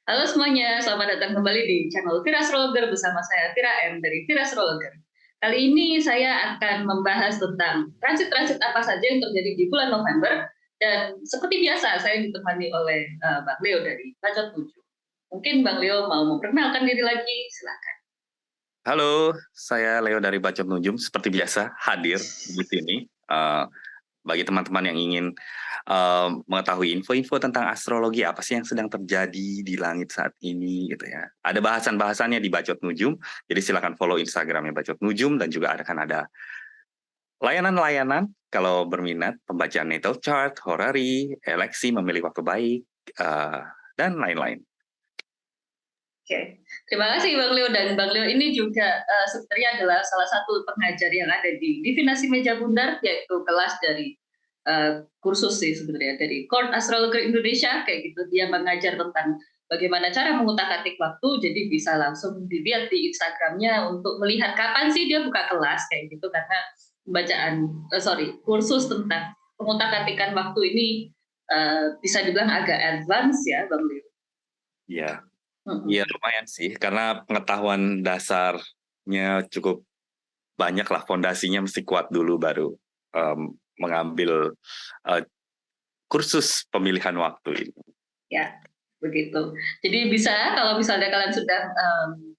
Halo semuanya, selamat datang kembali di channel Vira Astrologer bersama saya Vira M dari Vira Astrologer. Kali ini saya akan membahas tentang transit-transit apa saja yang terjadi di bulan November, dan seperti biasa saya ditemani oleh Bang Leo dari Bacot 7. Mungkin Bang Leo mau memperkenalkan diri lagi, silakan. Halo, saya Leo dari Bacot Nujum. Seperti biasa hadir di sini bagi teman-teman yang ingin mengetahui info-info tentang astrologi, apa sih yang sedang terjadi di langit saat ini gitu ya. Ada bahasan-bahasannya di Bacot Nujum, jadi silakan follow Instagramnya Bacot Nujum, dan juga akan ada layanan-layanan kalau berminat, pembacaan natal chart, horary, eleksi, memilih waktu baik, eh, dan lain-lain. Oke, terima kasih Bang Leo, dan Bang Leo ini juga sebenarnya adalah salah satu pengajar yang ada di Divinasi Meja Bundar, yaitu kelas dari kursus sih sebenarnya dari Court Astrologer Indonesia kayak gitu. Dia mengajar tentang bagaimana cara mengutak-atik waktu, jadi bisa langsung dilihat di Instagramnya untuk melihat kapan sih dia buka kelas kayak gitu, karena kursus tentang pengutak-atikan waktu ini bisa dibilang agak advance ya Bang Leo. Iya. Iya, lumayan sih, karena pengetahuan dasarnya cukup banyak lah, fondasinya mesti kuat dulu baru mengambil kursus pemilihan waktu ini. Ya, begitu. Jadi bisa kalau misalnya kalian sudah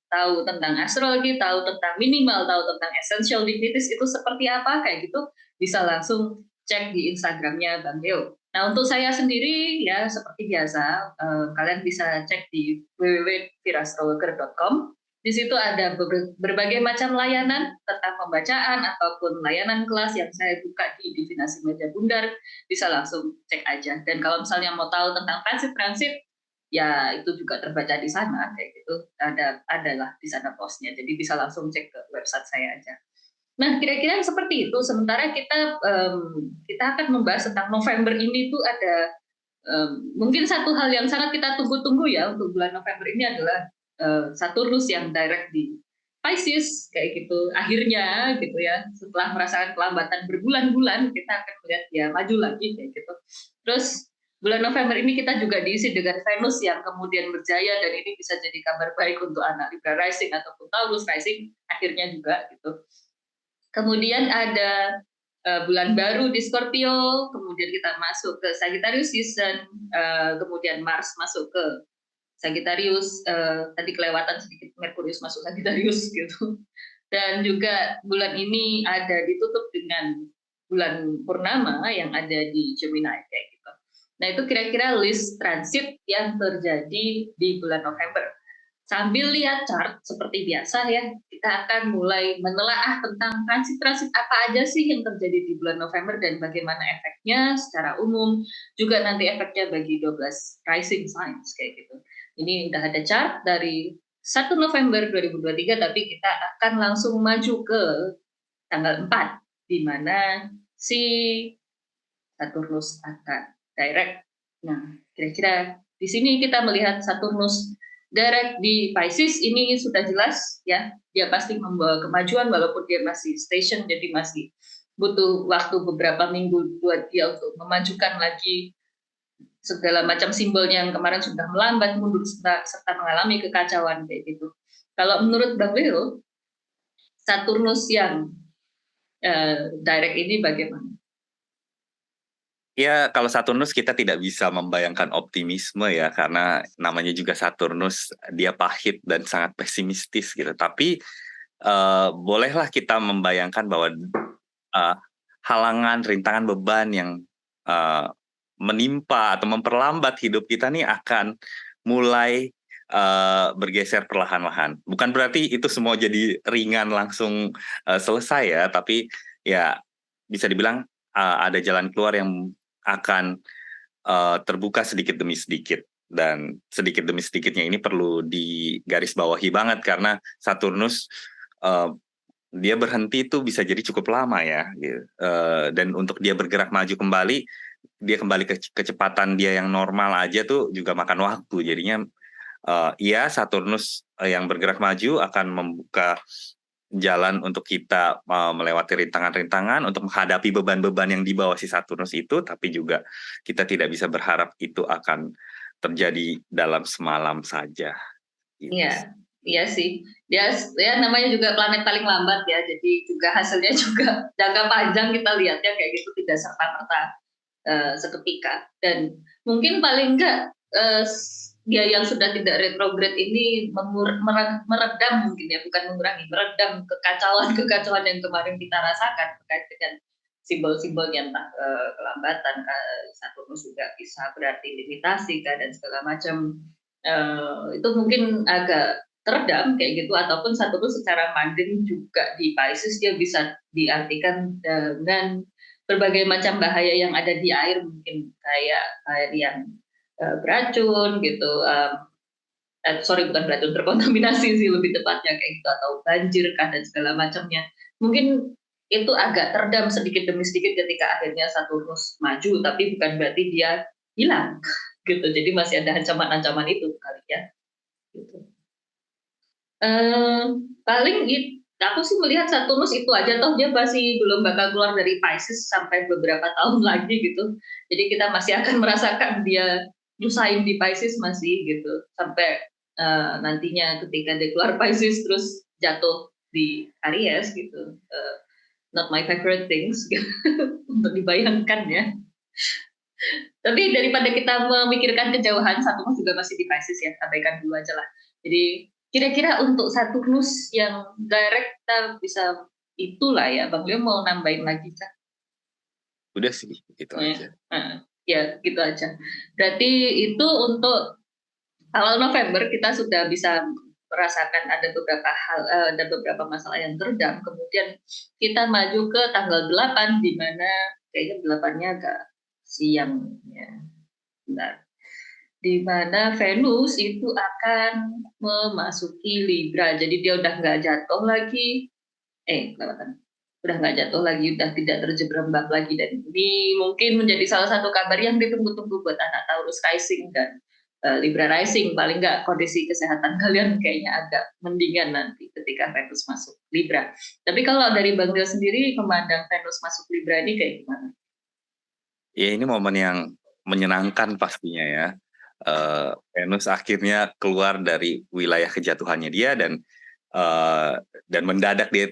tahu tentang astrologi, tahu tentang minimal, tahu tentang essential dignities itu seperti apa kayak gitu, bisa langsung cek di Instagramnya Bang Leo. Nah, untuk saya sendiri ya seperti biasa, kalian bisa cek di www.virastrologer.com. Di situ ada berbagai macam layanan tentang pembacaan ataupun layanan kelas yang saya buka di Divinasi Meja Bundar, bisa langsung cek aja. Dan kalau misalnya mau tahu tentang transit-transit, ya itu juga terbaca di sana kayak gitu. Adalah di sana postnya. Jadi bisa langsung cek ke website saya aja. Nah, kira-kira seperti itu. Sementara kita akan membahas tentang November ini tuh ada mungkin satu hal yang sangat kita tunggu-tunggu ya untuk bulan November ini adalah Saturnus yang direct di Pisces kayak gitu. Akhirnya gitu ya, setelah merasakan pelambatan berbulan-bulan, kita akan melihat dia maju lagi kayak gitu. Terus bulan November ini kita juga diisi dengan Venus yang kemudian berjaya, dan ini bisa jadi kabar baik untuk anak Libra rising ataupun Taurus rising akhirnya juga gitu. Kemudian ada bulan baru di Scorpio, kemudian kita masuk ke Sagittarius season, kemudian Mars masuk ke Sagittarius, tadi kelewatan sedikit Merkurius masuk Sagittarius gitu. Dan juga bulan ini ada ditutup dengan bulan purnama yang ada di Gemini kayak gitu. Nah, itu kira-kira list transit yang terjadi di bulan November. Sambil lihat chart seperti biasa ya, kita akan mulai menelaah tentang transit-transit apa aja sih yang terjadi di bulan November dan bagaimana efeknya secara umum, juga nanti efeknya bagi 12 rising signs kayak gitu. Ini udah ada chart dari 1 November 2023, tapi kita akan langsung maju ke tanggal 4, di mana si Saturnus akan direct. Nah, kira-kira di sini kita melihat Saturnus direct di Pisces, ini sudah jelas ya, dia pasti membawa kemajuan walaupun dia masih station, jadi masih butuh waktu beberapa minggu buat dia untuk memajukan lagi segala macam simbolnya yang kemarin sudah melambat mundur serta mengalami kekacauan kayak gitu. Kalau menurut Bang Leo, Saturnus yang direct ini bagaimana? Ya, kalau Saturnus kita tidak bisa membayangkan optimisme ya, karena namanya juga Saturnus, dia pahit dan sangat pesimistis gitu. Tapi bolehlah kita membayangkan bahwa halangan, rintangan, beban yang menimpa atau memperlambat hidup kita nih akan mulai bergeser perlahan-lahan. Bukan berarti itu semua jadi ringan langsung selesai ya, tapi ya bisa dibilang ada jalan keluar yang akan terbuka sedikit demi sedikit, dan sedikit demi sedikitnya ini perlu digarisbawahi banget karena Saturnus dia berhenti tuh bisa jadi cukup lama ya gitu. Dan untuk dia bergerak maju kembali, dia kembali ke kecepatan dia yang normal aja tuh juga makan waktu. Jadinya ya Saturnus yang bergerak maju akan membuka jalan untuk kita melewati rintangan-rintangan, untuk menghadapi beban-beban yang di bawah si Saturnus itu, tapi juga kita tidak bisa berharap itu akan terjadi dalam semalam saja. Gitu. Iya, iya sih. Dia ya namanya juga planet paling lambat ya, jadi juga hasilnya juga jangka panjang kita lihatnya kayak gitu tidak serta-merta seketika. Dan mungkin paling enggak dia yang sudah tidak retrograde ini meredam mungkin ya, bukan mengurangi, meredam kekacauan yang kemarin kita rasakan terkait dengan simbol-simbolnya, entah kelambatan, Saturnus juga bisa berarti limitasi dan segala macam. Itu mungkin agak teredam kayak gitu, ataupun Saturnus secara mandiri juga di Pisces dia bisa diartikan dengan berbagai macam bahaya yang ada di air, mungkin kayak air yang beracun gitu, sorry bukan beracun, terkontaminasi sih lebih tepatnya kayak gitu, atau banjir kah dan segala macamnya. Mungkin itu agak teredam sedikit demi sedikit ketika akhirnya Saturnus maju, tapi bukan berarti dia hilang gitu. Jadi masih ada ancaman-ancaman itu kali ya. Gitu. Paling aku sih melihat Saturnus itu aja, toh dia masih belum bakal keluar dari Pisces sampai beberapa tahun lagi gitu. Jadi kita masih akan merasakan dia nyusahin di Pisces masih gitu, sampai nantinya ketika dia keluar Pisces terus jatuh di Aries gitu. Not my favorite things untuk dibayangkan ya. Tapi daripada kita memikirkan kejauhan, Saturnus juga masih di Pisces ya, abaikan dulu aja lah. Jadi kira-kira untuk Saturnus yang direct kita bisa itulah ya, Bang Leo mau nambahin lagi Cak? Udah sih, gitu aja. Ya, gitu aja. Berarti itu untuk awal November kita sudah bisa merasakan ada beberapa hal, ada beberapa masalah yang teredam. Kemudian kita maju ke tanggal 8, di mana kayaknya 8-nya agak siang ya. Bentar. Di mana Venus itu akan memasuki Libra, jadi dia udah nggak jatuh lagi, kelewatan, udah nggak jatuh lagi, udah tidak terjerembab lagi, dan ini mungkin menjadi salah satu kabar yang ditunggu-tunggu buat anak Taurus Rising dan Libra Rising. Paling nggak kondisi kesehatan kalian kayaknya agak mendingan nanti ketika Venus masuk Libra. Tapi kalau dari Bang Del sendiri memandang Venus masuk Libra ini kayak gimana? Ya ini momen yang menyenangkan pastinya ya. Venus akhirnya keluar dari wilayah kejatuhannya dia dan mendadak dia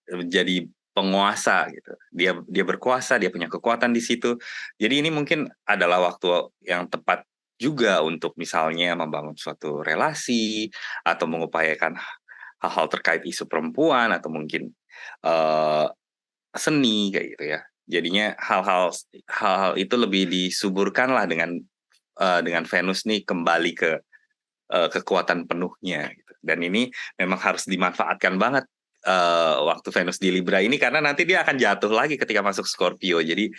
menjadi penguasa gitu. Dia berkuasa, dia punya kekuatan di situ. Jadi ini mungkin adalah waktu yang tepat juga untuk misalnya membangun suatu relasi atau mengupayakan hal-hal terkait isu perempuan atau mungkin uh, seni kayak gitu ya. Jadinya hal-hal itu lebih disuburkan lah dengan Venus nih kembali ke kekuatan penuhnya gitu. Dan ini memang harus dimanfaatkan banget waktu Venus di Libra ini, karena nanti dia akan jatuh lagi ketika masuk Scorpio. Jadi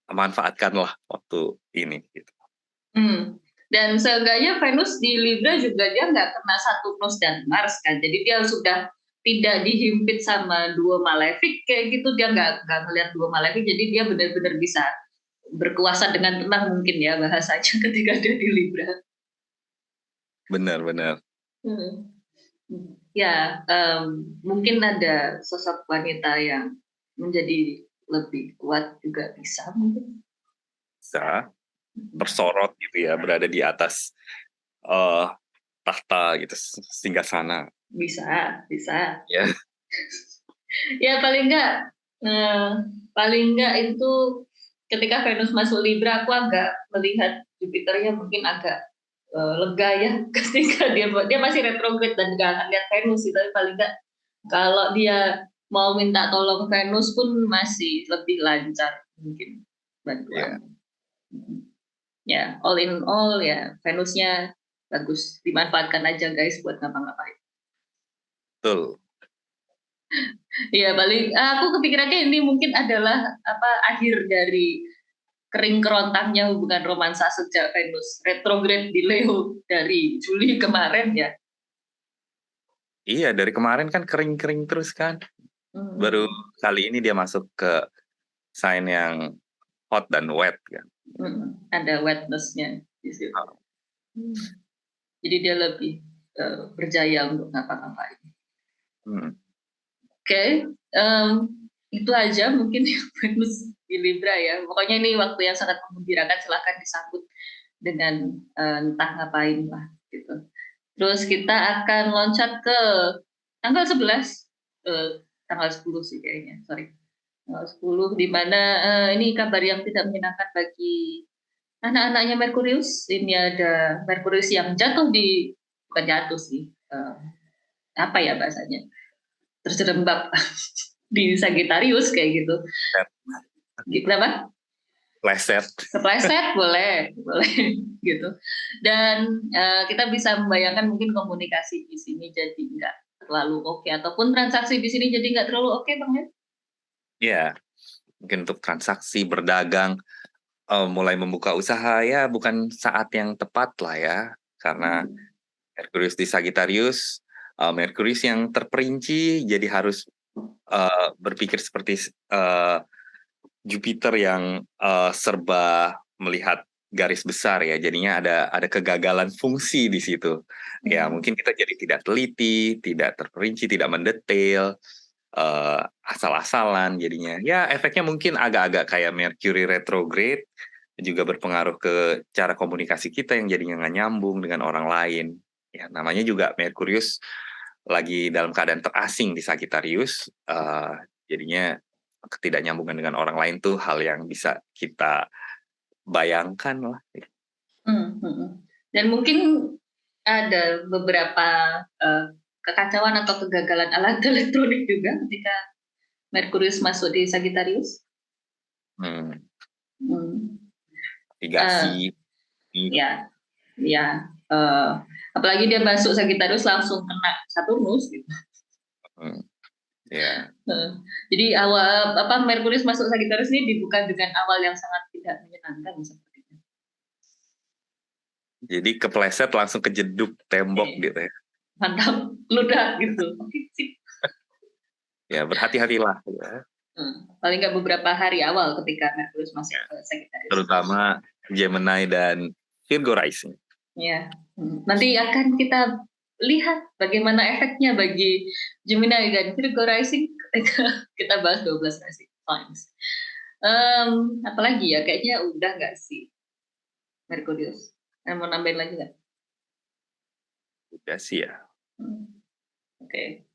manfaatkanlah waktu ini gitu. Dan seenggaknya Venus di Libra juga dia nggak kena Saturnus dan Mars kan, jadi dia sudah tidak dihimpit sama dua malefik kayak gitu, dia nggak ngelihat dua malefik, jadi dia benar-benar bisa berkuasa dengan tenang mungkin ya bahasanya ketika dia di Libra. Benar-benar. Ya, mungkin ada sosok wanita yang menjadi lebih kuat juga bisa mungkin. Bisa tersorot gitu ya, berada di atas tahta gitu, singgasana. Bisa. Ya. Ya paling enggak itu ketika Venus masuk Libra, aku agak melihat Jupiternya mungkin agak lega ya, ketika dia masih retrograde dan nggak akan lihat Venus sih, tapi paling enggak kalau dia mau minta tolong Venus pun masih lebih lancar mungkin bantuan. Ya, all in all ya Venusnya bagus, dimanfaatkan aja guys buat ngapa-ngapain. Betul. Ya paling aku kepikirannya ini mungkin adalah akhir dari kering kerontangnya hubungan romansa sejak Venus retrograde di Leo dari Juli kemarin ya. Iya, dari kemarin kan kering-kering terus kan. Baru kali ini dia masuk ke sign yang hot dan wet kan. Ada wetness-nya di situ. Jadi dia lebih berjaya untuk ngapa-ngapain. Oke, itu aja mungkin Venus di Libra ya. Pokoknya ini waktu yang sangat menggembirakan, silahkan disambut dengan entah ngapain lah gitu. Terus kita akan loncat ke tanggal 11, tanggal 10 sih kayaknya, sorry. Tanggal 10 di mana ini kabar yang tidak menyenangkan bagi anak-anaknya Merkurius. Ini ada Merkurius yang jatuh bukan jatuh sih, apa ya bahasanya, terjerembab di Sagittarius kayak gitu. Kenapa? Pleset. Kepleset boleh gitu. Dan kita bisa membayangkan mungkin komunikasi di sini jadi nggak terlalu oke, ataupun transaksi di sini jadi nggak terlalu oke, Bang ya? Ya, mungkin untuk transaksi berdagang, mulai membuka usaha ya bukan saat yang tepat lah ya, karena Merkurius di Sagittarius, Merkurius yang terperinci, jadi harus berpikir seperti Jupiter yang serba melihat garis besar ya, jadinya ada kegagalan fungsi di situ. Ya mungkin kita jadi tidak teliti, tidak terperinci, tidak mendetail, asal-asalan jadinya. Ya efeknya mungkin agak-agak kayak Mercury retrograde, juga berpengaruh ke cara komunikasi kita yang jadinya nggak nyambung dengan orang lain. Ya namanya juga Merkurius lagi dalam keadaan terasing di Sagittarius, jadinya ketidaknyambungan dengan orang lain tuh hal yang bisa kita bayangkan lah. Dan mungkin ada beberapa kekacauan atau kegagalan alat elektronik juga ketika Merkurius masuk di Sagittarius. Navigasi. Ya, apalagi dia masuk Sagittarius langsung kena Saturnus gitu. Ya. Jadi awal Merkurius masuk Sagittarius ini dibuka dengan awal yang sangat tidak menyenangkan sepertinya. Jadi kepleset langsung kejeduk tembok gitu ya. Mantap, ludah gitu. Oke, sip. Ya berhati-hatilah ya. Paling nggak beberapa hari awal ketika Merkurius masuk ke Sagittarius. Terutama Gemini dan Virgo rising. Ya, nanti akan kita lihat bagaimana efeknya bagi Gemini dan Virgo rising ketika kita bahas 12 rising signs. Apalagi ya, kayaknya udah nggak sih Merkurius? Mau nambahin lagi nggak? Udah sih ya. Oke.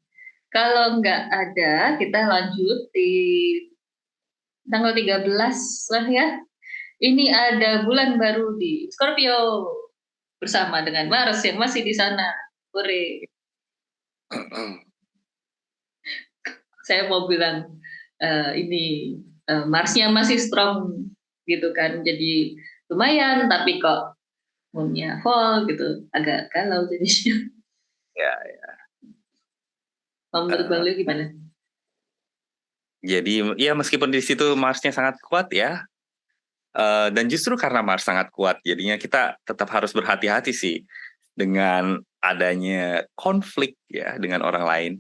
Kalau nggak ada, kita lanjut di tanggal 13 lah ya. Ini ada bulan baru di Scorpio bersama dengan Mars yang masih di sana. Hore. Saya mau bilang ini Marsnya masih strong gitu kan, jadi lumayan, tapi kok moonnya fall gitu, agak galau jadinya. Ya. Menurut Bang Leo gimana? Jadi ya meskipun di situ Marsnya sangat kuat ya, dan justru karena Mars sangat kuat, jadinya kita tetap harus berhati-hati sih dengan adanya konflik ya dengan orang lain.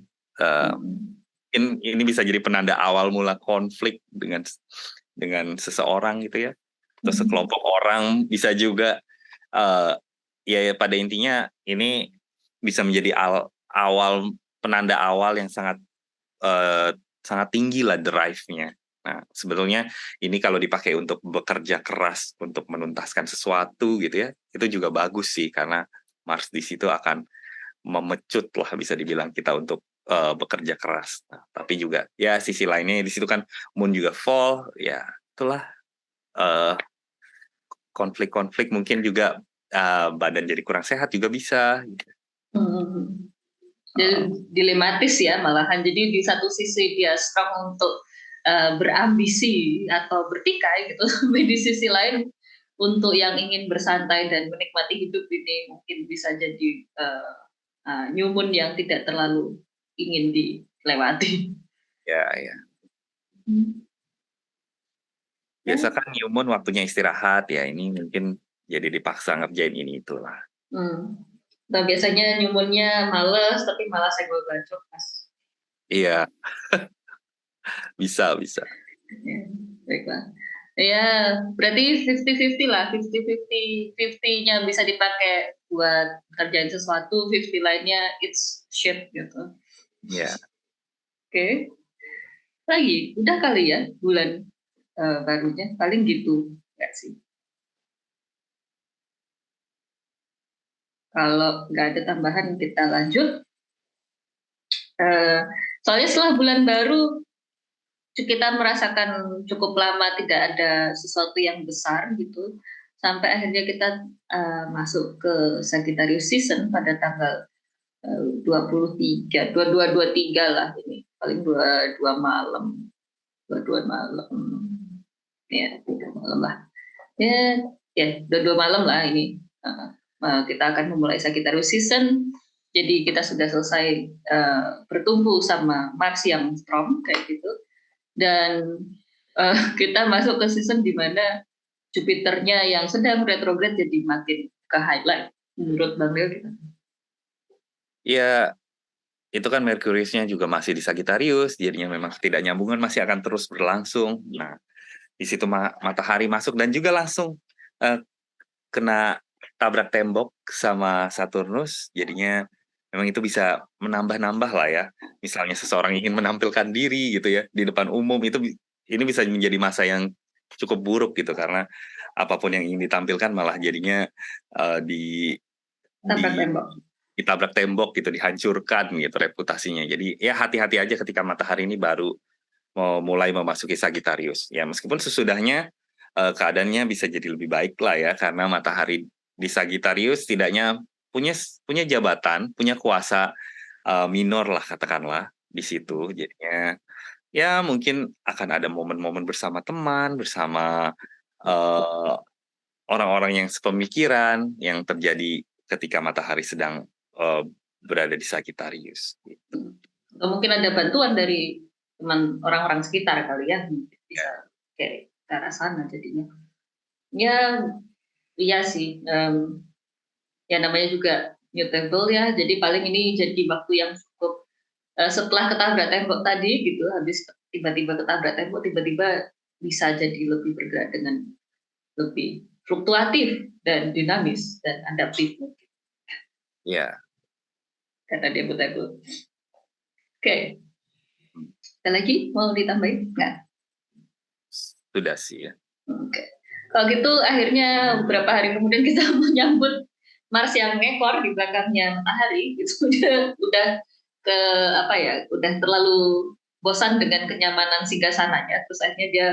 Ini bisa jadi penanda awal mula konflik dengan seseorang gitu ya, atau sekelompok orang bisa juga. Ya pada intinya ini bisa menjadi penanda awal yang sangat tinggi lah drive-nya. Nah, sebetulnya ini kalau dipakai untuk bekerja keras untuk menuntaskan sesuatu gitu ya, itu juga bagus sih karena Mars di situ akan memecut lah bisa dibilang kita untuk bekerja keras. Nah, tapi juga ya sisi lainnya di situ kan Moon juga fall, ya itulah konflik-konflik mungkin juga badan jadi kurang sehat juga bisa. Dilematis ya malahan. Jadi di satu sisi dia strong untuk berambisi atau bertikai gitu, tapi di sisi lain untuk yang ingin bersantai dan menikmati hidup ini mungkin bisa jadi new moon yang tidak terlalu ingin dilewati. Ya. Biasa kan new moon waktunya istirahat ya, ini mungkin jadi dipaksa ngerjain ini itulah. Nah, biasanya new moon-nya males tapi malah senggol bacok Mas. Iya. bisa. Ya, baiklah. Ya, berarti 50-50 lah. 50-50-nya bisa dipakai buat kerjain sesuatu, 50 lainnya it's shit gitu. Ya. Oke. Lagi, udah kali ya bulan barunya paling gitu, nggak sih? Kalau nggak ada tambahan kita lanjut. Soalnya setelah bulan baru kita merasakan cukup lama tidak ada sesuatu yang besar gitu, sampai akhirnya kita masuk ke Sagittarius season pada tanggal 23, 22, 23 lah ini, paling 22 malam, ya 3 malam lah, ya 22 malam lah ini. Kita akan memulai Sagittarius season, jadi kita sudah selesai bertumbuh sama Mars yang strong kayak gitu, dan kita masuk ke season di mana Jupiternya yang sedang retrograde jadi makin ke highlight menurut Bang Leo gitu. Ya, itu kan Merkuriusnya juga masih di Sagittarius, jadinya memang tidak nyambungan masih akan terus berlangsung. Nah, di situ matahari masuk dan juga langsung kena tabrak tembok sama Saturnus, jadinya memang itu bisa menambah-nambah lah ya. Misalnya seseorang ingin menampilkan diri gitu ya di depan umum, ini bisa menjadi masa yang cukup buruk gitu, karena apapun yang ingin ditampilkan malah jadinya Tabrak tembok. ditabrak tembok gitu, dihancurkan gitu reputasinya. Jadi ya hati-hati aja ketika matahari ini baru mau mulai memasuki Sagittarius. Ya meskipun sesudahnya keadaannya bisa jadi lebih baik lah ya, karena matahari di Sagittarius setidaknya punya jabatan, punya kuasa minor lah katakanlah di situ. Jadinya ya mungkin akan ada momen-momen bersama teman, bersama eh, orang-orang yang sepemikiran yang terjadi ketika matahari sedang berada di Sagittarius. Gitu. Atau mungkin ada bantuan dari teman orang-orang sekitar kali ya, bisa kayak ke arah sana jadinya. Ya, iya sih. Ya namanya juga mutable ya, jadi paling ini jadi waktu yang cukup setelah ketabrak tembok tadi gitu, habis tiba-tiba ketabrak tembok, tiba-tiba bisa jadi lebih bergerak dengan lebih fluktuatif dan dinamis dan adaptif. Ya. Kata dia mutable. Oke. Ada lagi mau ditambahin? Nggak? Sudah sih ya. Oke. Kalau gitu akhirnya beberapa hari kemudian kita menyambut Mars yang ngekor di belakangnya matahari, itu udah ke apa ya, udah terlalu bosan dengan kenyamanan singgasananya, terus akhirnya dia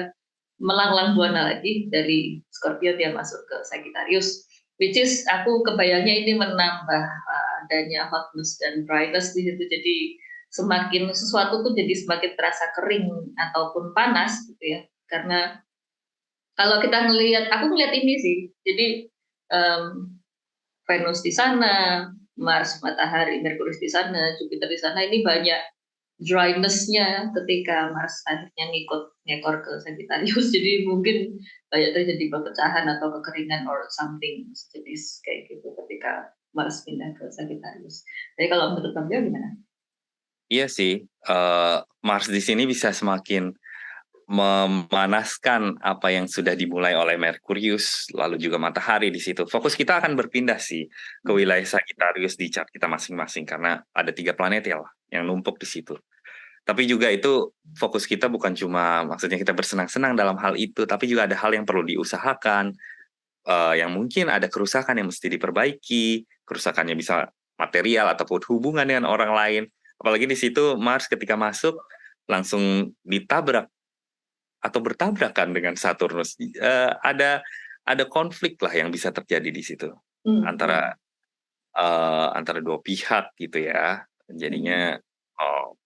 melanglang buana lagi dari Scorpio, dia masuk ke Sagittarius, which is aku kebayangnya ini menambah adanya hotness dan dryness di situ, jadi semakin sesuatu tuh jadi semakin terasa kering ataupun panas gitu ya, karena kalau kita aku ngelihat ini sih, jadi Venus di sana, Mars, Matahari, Merkurius di sana, Jupiter di sana, ini banyak dryness-nya ketika Mars akhirnya ngekor ke Sagittarius, jadi mungkin banyak terjadi perpecahan atau kekeringan or something sejenis kayak gitu ketika Mars pindah ke Sagittarius. Jadi kalau menurut kamu gimana? Iya sih, Mars di sini bisa semakin memanaskan apa yang sudah dimulai oleh Merkurius, lalu juga matahari di situ. Fokus kita akan berpindah sih ke wilayah Sagittarius di chart kita masing-masing, karena ada 3 planet ya yang numpuk di situ. Tapi juga itu fokus kita bukan cuma maksudnya kita bersenang-senang dalam hal itu, tapi juga ada hal yang perlu diusahakan, yang mungkin ada kerusakan yang mesti diperbaiki, kerusakannya bisa material ataupun hubungan dengan orang lain. Apalagi di situ Mars ketika masuk langsung ditabrak atau bertabrakan dengan Saturnus. Ada konflik lah yang bisa terjadi di situ antara dua pihak gitu ya. Jadinya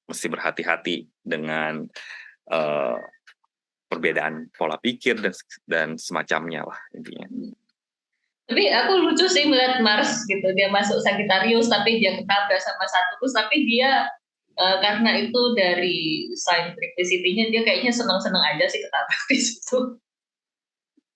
mesti berhati-hati dengan perbedaan pola pikir dan semacamnya lah intinya. Tapi aku lucu sih melihat Mars gitu, dia masuk Sagittarius tapi dia ketabrak sama Saturnus, tapi dia karena itu dari sign triplicity-nya dia kayaknya senang-senang aja sih ketabrak di situ.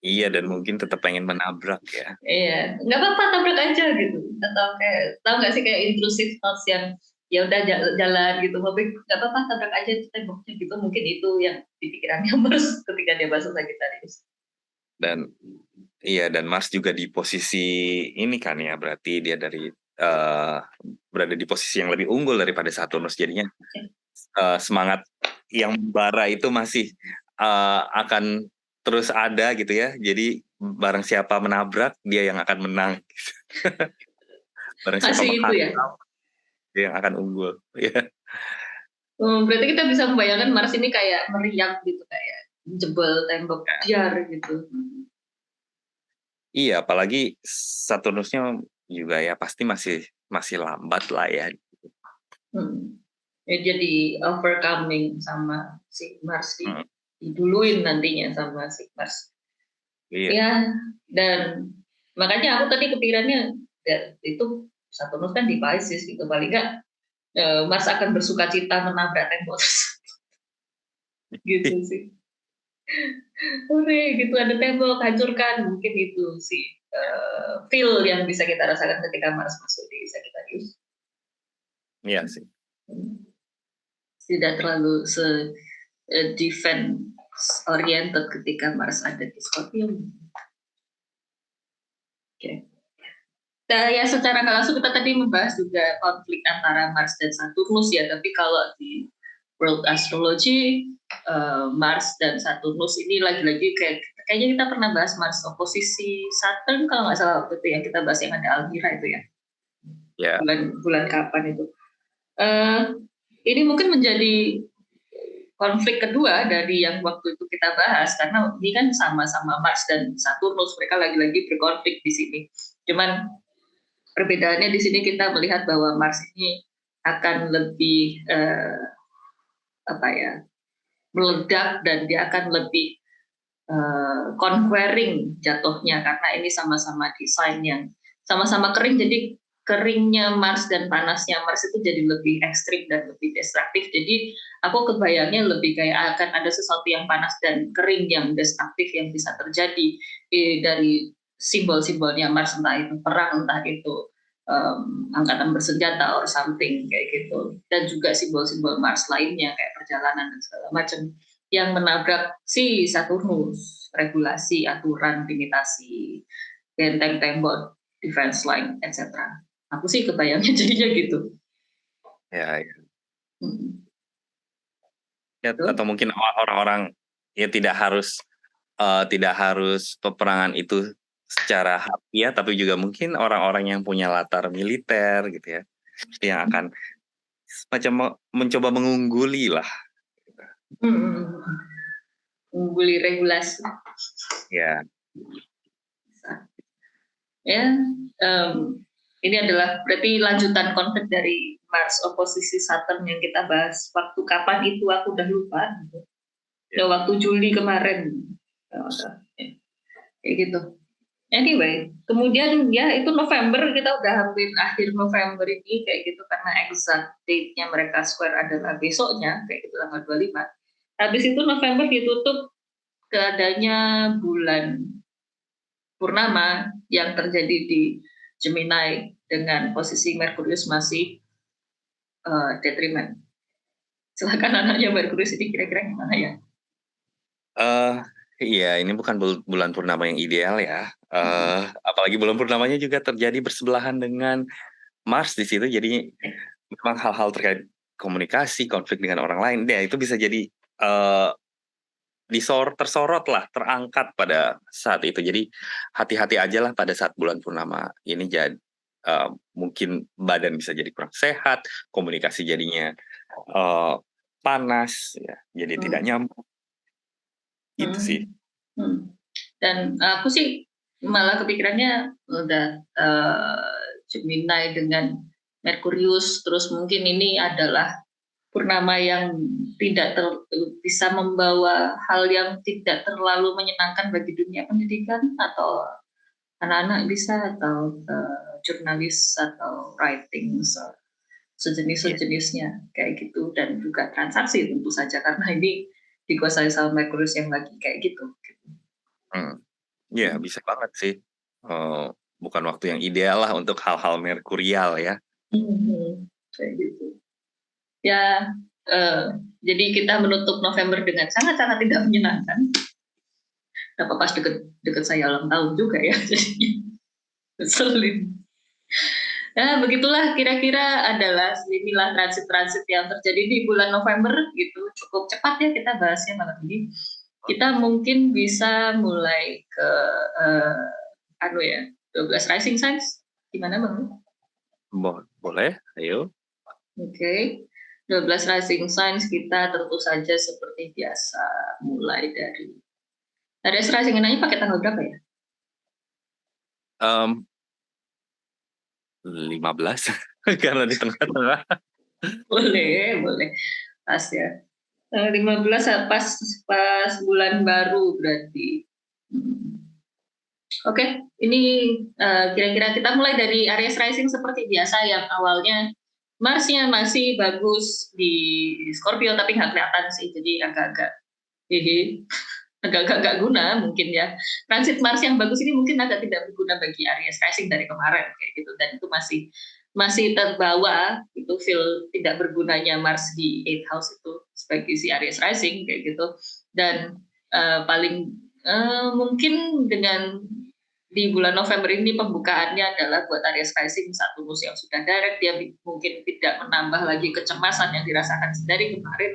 Iya, dan mungkin tetap pengen menabrak ya. Iya, nggak apa-apa tabrak aja gitu. Atau kayak tahu nggak sih kayak intrusive thoughts yang ya udah jalan gitu, tapi nggak apa-apa tabrak aja temboknya gitu. Mungkin itu yang di pikirannya Mars ketika dia masuk Sagittarius. Dan iya, dan Mars juga di posisi ini kan ya, berarti dia berada di posisi yang lebih unggul daripada Saturnus, jadinya semangat yang bara itu masih akan terus ada gitu ya. Jadi barang siapa menabrak dia yang akan menang. Barang siapa Masih itu ya. menghantam dia yang akan unggul. Ya. Berarti kita bisa membayangkan Mars ini kayak meriang gitu, kayak jebol tembok biar gitu. Iya, apalagi Saturnusnya juga ya pasti masih masih lambat lah ya. Hmm. Ya, jadi overcoming sama si Mars Hmm, diduluin nantinya sama si Mars. iya, Ya, dan makanya aku tadi kepikirannya ya, itu Saturnus kan di Pisces gitu, paling nggak Mars akan bersuka cita menabrak tembok tersebut. Gitu sih. Hore, gitu ada tembok hancurkan, mungkin itu sih feel yang bisa kita rasakan ketika Mars masuk di Sagittarius. iya sih. Tidak terlalu defense oriented ketika Mars ada di Scorpio. Okay. Nah, ya secara nggak langsung kita tadi membahas juga konflik antara Mars dan Saturnus ya, tapi kalau di World Astrology, Mars dan Saturnus ini lagi-lagi kayaknya kita pernah bahas Mars oposisi Saturn kalau nggak salah waktu itu yang kita bahas yang ada Almira itu ya, Ya, bulan kapan itu. Ini mungkin menjadi konflik kedua dari yang waktu itu kita bahas, karena ini kan sama-sama Mars dan Saturnus, mereka lagi-lagi berkonflik di sini. Cuman perbedaannya di sini kita melihat bahwa Mars ini akan lebih apa ya, meledak, dan dia akan lebih conquering jatuhnya, karena ini sama-sama desain yang sama-sama kering. Jadi keringnya Mars dan panasnya Mars itu jadi lebih ekstrim dan lebih destruktif. Jadi aku kebayangnya lebih kayak akan ada sesuatu yang panas dan kering yang destruktif yang bisa terjadi dari simbol-simbolnya Mars, entah itu perang, entah itu angkatan bersenjata or something kayak gitu, dan juga simbol-simbol Mars lainnya kayak perjalanan dan segala macam yang menabrak si Saturnus, regulasi, aturan, limitasi, benteng, tembok, defense line, etc. Aku sih kebayangnya jadinya gitu. ya, ya. Hmm. Ya, atau mungkin orang-orang ya tidak harus peperangan itu secara harfiah, tapi juga mungkin orang-orang yang punya latar militer gitu ya, yang akan macam mencoba mengungguli lah. Mengungguli regulasi. Ya, Ya, ini adalah berarti lanjutan konflik dari Mars oposisi Saturn yang kita bahas waktu kapan itu aku udah lupa. Ya, waktu Juli kemarin. Kayak gitu. Anyway, kemudian ya itu November, kita udah hampir akhir November ini kayak gitu, karena exact date-nya mereka square adalah besoknya kayak gitu tanggal 25. Habis itu November ditutup keadanya bulan purnama yang terjadi di Gemini dengan posisi Merkurius masih detrimen. Silakan anaknya Merkurius ini kira-kira gimana ya? Iya, ini bukan bulan purnama yang ideal ya. Apalagi bulan purnamanya juga terjadi bersebelahan dengan Mars di situ. Jadi memang hal-hal terkait komunikasi, konflik dengan orang lain, ya itu bisa jadi tersorot lah, terangkat pada saat itu. Jadi hati-hati aja lah pada saat bulan purnama ini. Jadi mungkin badan bisa jadi kurang sehat, komunikasi jadinya panas, ya, jadi tidak nyambung. Itu sih. Dan aku sih malah kepikirannya udah Gemini dengan Merkurius, terus mungkin ini adalah purnama yang tidak bisa membawa hal yang tidak terlalu menyenangkan bagi dunia pendidikan atau anak-anak bisa, atau jurnalis atau writing sejenis-sejenisnya kayak gitu, dan juga transaksi tentu saja karena ini dikuasai sama Merkurius yang lagi kayak gitu. Ya, bisa banget sih. Bukan waktu yang ideal lah untuk hal-hal merkurial ya. Kayak gitu. Ya, jadi kita menutup November dengan sangat-sangat tidak menyenangkan. Dapat pas deket saya ulang tahun juga ya, jadinya keselin. Nah, begitulah kira-kira adalah inilah transit-transit yang terjadi di bulan November gitu. Cukup cepat ya kita bahasnya malam ini. kita mungkin bisa mulai ke 12 rising signs. Gimana Bang? Boleh, ayo. Oke. 12 rising signs kita tentu saja seperti biasa mulai dari rising nanya pakai tanggal berapa ya? 15 karena di tengah-tengah. Boleh. Pas ya. 15 pas bulan baru berarti. Oke, ini kira-kira kita mulai dari Aries rising seperti biasa yang awalnya Mars-nya masih bagus di Scorpio tapi nggak kelihatan sih, jadi agak-agak agak-agak nggak guna mungkin ya. Transit Mars yang bagus ini mungkin agak tidak berguna bagi Aries rising dari kemarin kayak gitu, dan itu masih terbawa itu feel tidak bergunanya Mars di 8th house itu sebagai si Aries rising kayak gitu. Dan paling mungkin dengan di bulan November ini pembukaannya adalah buat Aries rising saat Venus yang sudah direct, dia mungkin tidak menambah lagi kecemasan yang dirasakan dari kemarin,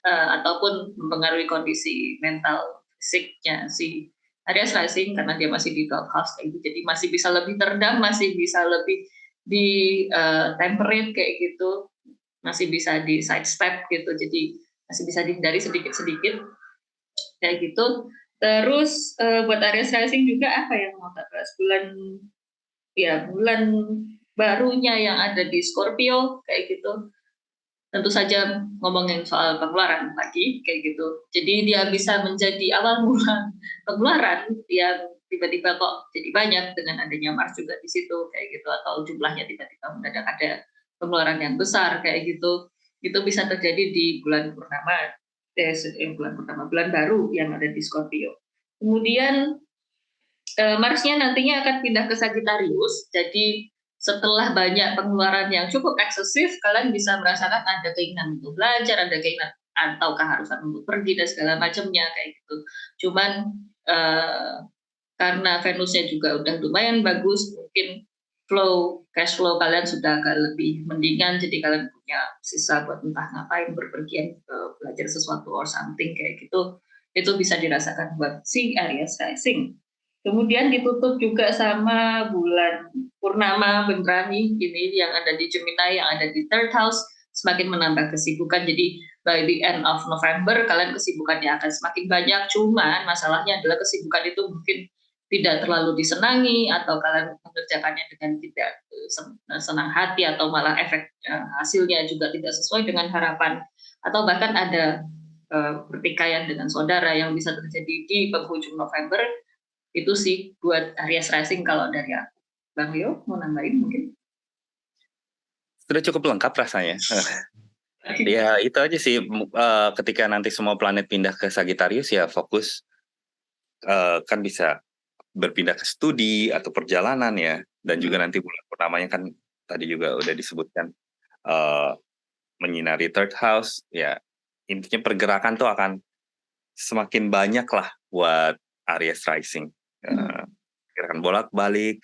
ataupun mempengaruhi kondisi mental fisiknya si Aries rising karena dia masih di 12th house kayak gitu, jadi masih bisa lebih teredam, masih bisa lebih di temperate kayak gitu, masih bisa di sidestep gitu, jadi masih bisa dihindari sedikit-sedikit kayak gitu. Terus buat Aries rising juga apa yang mau tak bahas, bulan barunya yang ada di Scorpio kayak gitu, tentu saja ngomongin soal pengeluaran lagi kayak gitu. Jadi dia bisa menjadi awal mula pengeluaran yang tiba-tiba kok jadi banyak dengan adanya Mars juga di situ kayak gitu, atau jumlahnya tiba-tiba mendadak ada pengeluaran yang besar kayak gitu. Itu bisa terjadi di bulan purnama, bulan baru yang ada di Scorpio. Kemudian Marsnya nantinya akan pindah ke Sagittarius, jadi setelah banyak pengeluaran yang cukup eksesif, kalian bisa merasakan ada keinginan untuk belajar, ada keinginan atau keharusan untuk pergi dan segala macamnya kayak gitu. Cuman karena Venusnya juga udah lumayan bagus, mungkin cash flow kalian sudah agak lebih mendingan, jadi kalian punya sisa buat entah ngapain, berpergian, belajar sesuatu or something kayak gitu. Itu bisa dirasakan buat si Aries rising. Kemudian ditutup juga sama bulan purnama Bendrani ini yang ada di Gemini, yang ada di 3rd house, semakin menambah kesibukan. Jadi by the end of November kalian kesibukannya akan semakin banyak. Cuman masalahnya adalah kesibukan itu mungkin tidak terlalu disenangi, atau kalian mengerjakannya dengan tidak senang hati, atau malah efek hasilnya juga tidak sesuai dengan harapan, atau bahkan ada pertikaian dengan saudara yang bisa terjadi di penghujung November. Itu sih buat Aries rising kalau dari aku. Bang Leo mau nambahin mungkin? Sudah cukup lengkap rasanya. Ya itu aja sih, ketika nanti semua planet pindah ke Sagittarius ya fokus kan bisa berpindah ke studi atau perjalanan ya, dan juga nanti bulan pertamanya kan tadi juga udah disebutkan menyinari 3rd house ya, intinya pergerakan tuh akan semakin banyak lah buat Aries rising. Gerakan bolak-balik,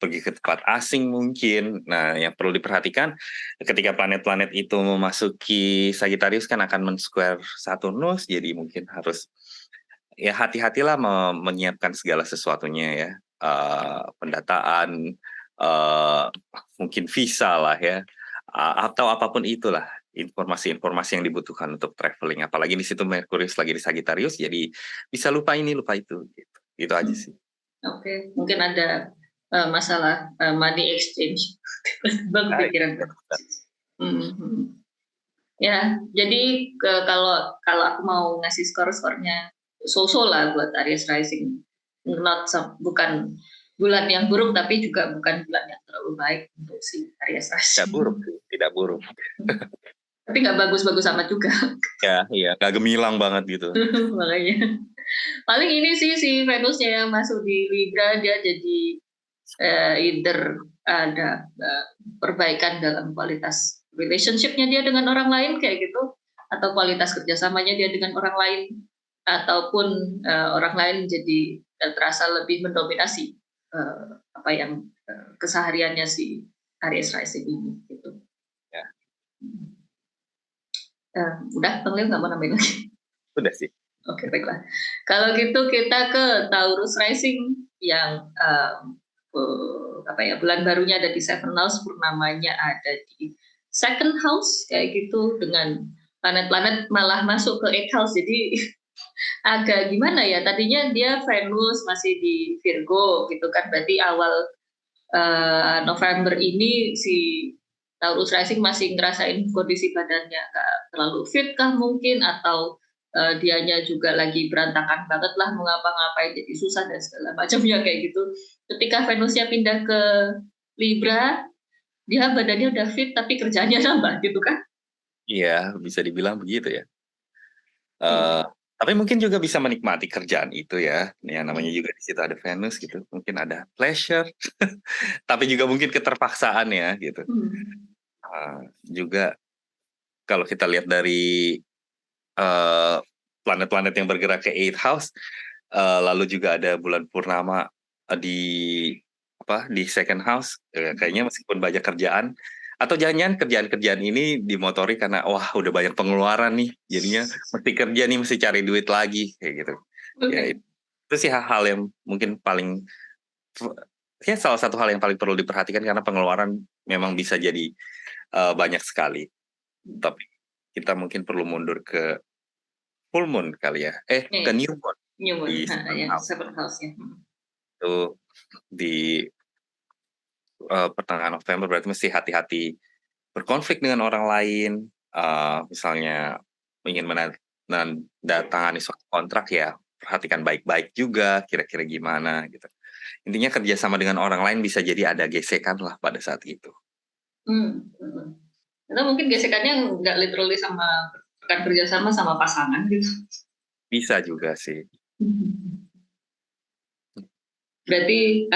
pergi ke tempat asing mungkin. Nah, yang perlu diperhatikan ketika planet-planet itu memasuki Sagittarius kan akan men-square Saturnus, jadi mungkin harus ya hati-hatilah menyiapkan segala sesuatunya ya. Pendataan, mungkin visa lah ya, atau apapun itulah informasi-informasi yang dibutuhkan untuk traveling. Apalagi di situ Merkurius lagi di Sagittarius, jadi bisa lupa ini lupa itu. Gitu. Itu aja sih. Oke, mungkin ada masalah money exchange. Bang pikiran. Ya, jadi kalau aku mau ngasih skornya so-so lah buat Aries rising, bukan bulan yang buruk tapi juga bukan bulan yang terlalu baik untuk si Aries rising. Tidak buruk. Tapi nggak bagus-bagus amat juga. Ya, iya, nggak gemilang banget gitu. Makanya. Paling ini sih si Venusnya yang masuk di Libra, dia jadi either ada perbaikan dalam kualitas relationship-nya dia dengan orang lain kayak gitu, atau kualitas kerjasamanya dia dengan orang lain, ataupun orang lain jadi terasa lebih mendominasi apa yang kesehariannya si Aries rising ini gitu. Ya. Udah, Bang Leo nggak mau nambahin lagi? Udah sih. Oke, baiklah. Kalau gitu kita ke Taurus Rising yang apa ya, bulan barunya ada di Seven House, purnamanya ada di Second House kayak gitu, dengan planet-planet malah masuk ke Eighth House. Jadi agak gimana ya, tadinya dia Venus masih di Virgo gitu kan, berarti awal November ini si Taurus Rising masih ngerasain kondisi badannya nggak terlalu fit kah mungkin, atau dianya juga lagi berantakan banget lah, mau ngapa-ngapain jadi susah dan segala macamnya kayak gitu. Ketika Venusnya pindah ke Libra, dia badannya udah fit tapi kerjanya nambah gitu kan. Iya, bisa dibilang begitu ya. Hmm. Eh, tapi mungkin juga bisa menikmati kerjaan itu ya. Yang namanya Hmm. juga di situ ada Venus gitu. Mungkin ada pleasure, tapi juga mungkin keterpaksaan ya gitu. Hmm. Juga kalau kita lihat dari eh, planet-planet yang bergerak ke eighth house, lalu juga ada bulan purnama di di second house, kayaknya meskipun banyak kerjaan, atau jangan-jangan kerjaan-kerjaan ini dimotori karena wah udah banyak pengeluaran nih, jadinya mesti kerja nih, mesti cari duit lagi kayak gitu. Ya Oke. itu sih hal-hal yang mungkin paling, ya salah satu hal yang paling perlu diperhatikan karena pengeluaran memang bisa jadi banyak sekali. Tapi kita mungkin perlu mundur ke full moon kali ya, ke Nih, new moon New Moon, di seventh yang house Seven House ya. Hmm. itu di pertengahan November, berarti mesti hati-hati berkonflik dengan orang lain, misalnya ingin menandatangani suatu kontrak ya, perhatikan baik-baik juga kira-kira gimana gitu. Intinya kerjasama dengan orang lain bisa jadi ada gesekan lah pada saat itu. Hmm. Hmm. Atau mungkin gesekannya nggak literally sama rekan kerja sama pasangan gitu. Bisa juga sih. Berarti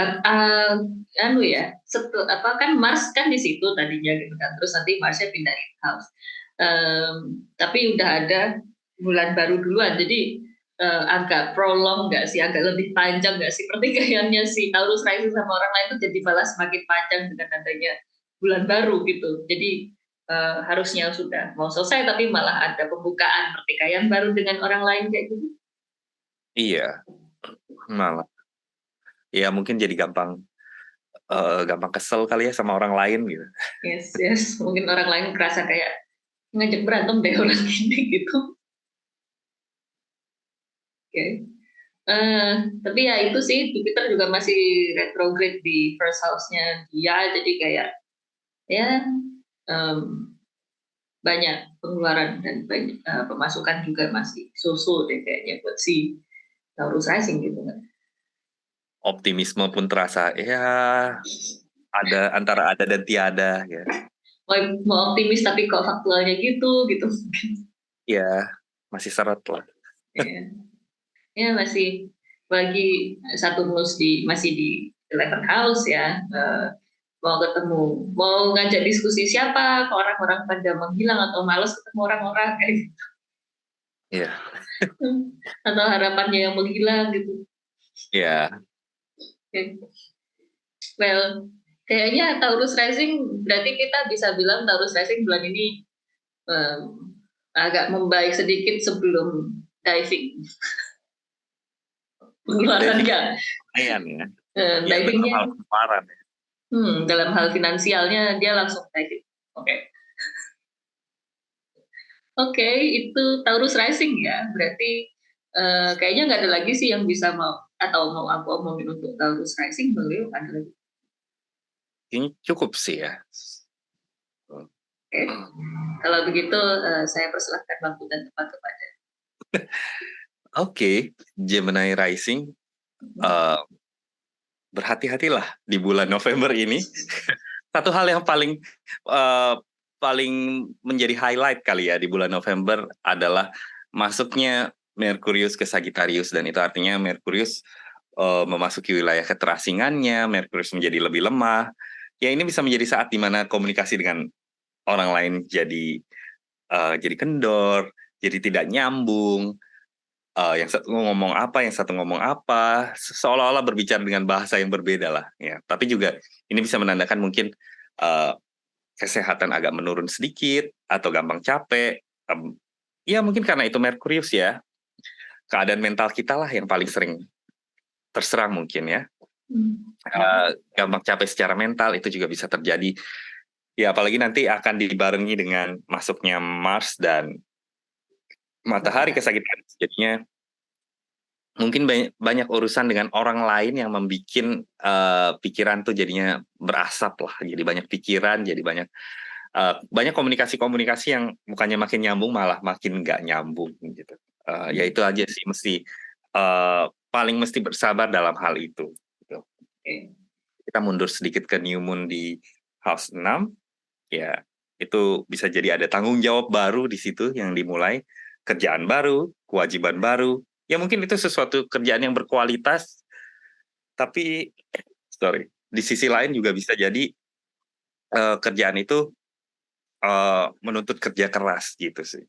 anu ya, apa kan Mars kan di situ tadinya gitu kan, terus nanti Marsnya pindah in house. Tapi udah ada bulan baru duluan, jadi agak prolong nggak sih, agak lebih panjang nggak sih pertikaiannya si Taurus Rising sama orang lain, itu jadi malah semakin panjang dengan adanya bulan baru gitu. Jadi harusnya sudah mau selesai, tapi malah ada pembukaan pertikaian baru dengan orang lain kayak gitu. Iya, malah ya mungkin jadi gampang gampang kesel kali ya sama orang lain gitu. Yes, yes. Mungkin orang lain kerasa kayak ngajak berantem deh orang ini gitu. Oke. Tapi ya itu sih, Jupiter juga masih retrograde di first house-nya dia, jadi kayak ya em, banyak pengeluaran dan banyak, pemasukan juga masih so-so deh kayaknya buat si Taurus Rising gitu kan. Optimisme pun terasa ya, ada antara ada dan tiada ya. Mau optimis tapi kok faktualnya gitu gitu. Ya, masih seret lah. Ya, ya masih bagi satu mus di masih di 11 house ya. Mau ketemu, mau ngajak diskusi siapa, ke orang-orang pada menghilang atau males ketemu orang-orang kayak gitu. Iya. Atau harapannya yang menghilang gitu. Ya, Okay. Well, kayaknya Taurus Rising berarti kita bisa bilang Taurus Rising bulan ini agak membaik sedikit sebelum diving. Pengeluaran diving nggak? lumayan ya. Ya dalam Divingnya hal pengeluaran ya. dalam hal finansialnya dia langsung diving. Oke. Okay. Oke, itu Taurus Rising ya. Berarti kayaknya nggak ada lagi sih yang bisa mau atau mau aku omongin untuk Taurus Rising. Beliau ada lagi. Ini cukup sih ya. Oke, kalau begitu saya persilahkan waktu dan tempat kepada. Oke, Gemini Rising, berhati-hatilah di bulan November ini. Satu hal yang eh, paling menjadi highlight kali ya di bulan November adalah masuknya Merkurius ke Sagittarius, dan itu artinya Merkurius memasuki wilayah keterasingannya, Merkurius menjadi lebih lemah. Ya ini bisa menjadi saat di mana komunikasi dengan orang lain jadi kendor, jadi tidak nyambung. Yang satu ngomong apa, yang satu ngomong apa, seolah-olah berbicara dengan bahasa yang berbeda lah. Ya, tapi juga ini bisa menandakan mungkin uh, kesehatan agak menurun sedikit atau gampang capek. Ya mungkin karena itu Merkurius ya. keadaan mental kita lah yang paling sering terserang mungkin ya. Gampang capek secara mental itu juga bisa terjadi. Ya apalagi nanti akan dibarengi dengan masuknya Mars dan matahari ke Sagittarius. Jadinya mungkin banyak urusan dengan orang lain yang membuat pikiran tuh jadinya berasap lah. Jadi banyak pikiran, jadi banyak komunikasi-komunikasi yang bukannya makin nyambung malah makin nggak nyambung gitu. Ya itu aja sih, paling mesti bersabar dalam hal itu. Gitu. Kita mundur sedikit ke New Moon di House 6, ya itu bisa jadi ada tanggung jawab baru di situ yang dimulai, kerjaan baru, kewajiban baru. Ya mungkin itu sesuatu kerjaan yang berkualitas, tapi di sisi lain juga bisa jadi kerjaan itu menuntut kerja keras gitu sih.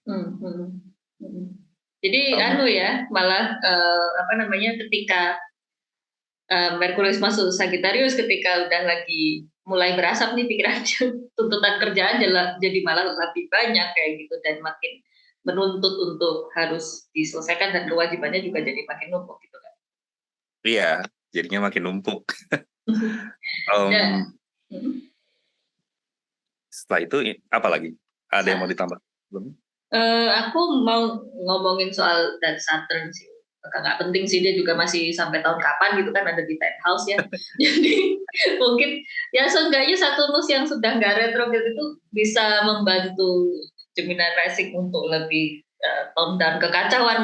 Jadi malah ketika Merkurius masuk Sagittarius, ketika udah lagi mulai berasap nih pikirannya, tuntutan kerjaan jadi malah lebih banyak kayak gitu, dan makin menuntut untuk harus diselesaikan, dan kewajibannya juga jadi makin numpuk gitu kan. Iya, jadinya makin numpuk. Setelah itu apa lagi? Ada yang mau ditambah? Aku mau ngomongin soal dan Saturn sih. Nggak penting sih, dia juga masih sampai tahun kapan gitu kan, ada di 10th house ya. Jadi mungkin ya seenggaknya Saturnus yang sudah nggak retrograde itu bisa membantu Gemini rising untuk lebih tone down kekacauan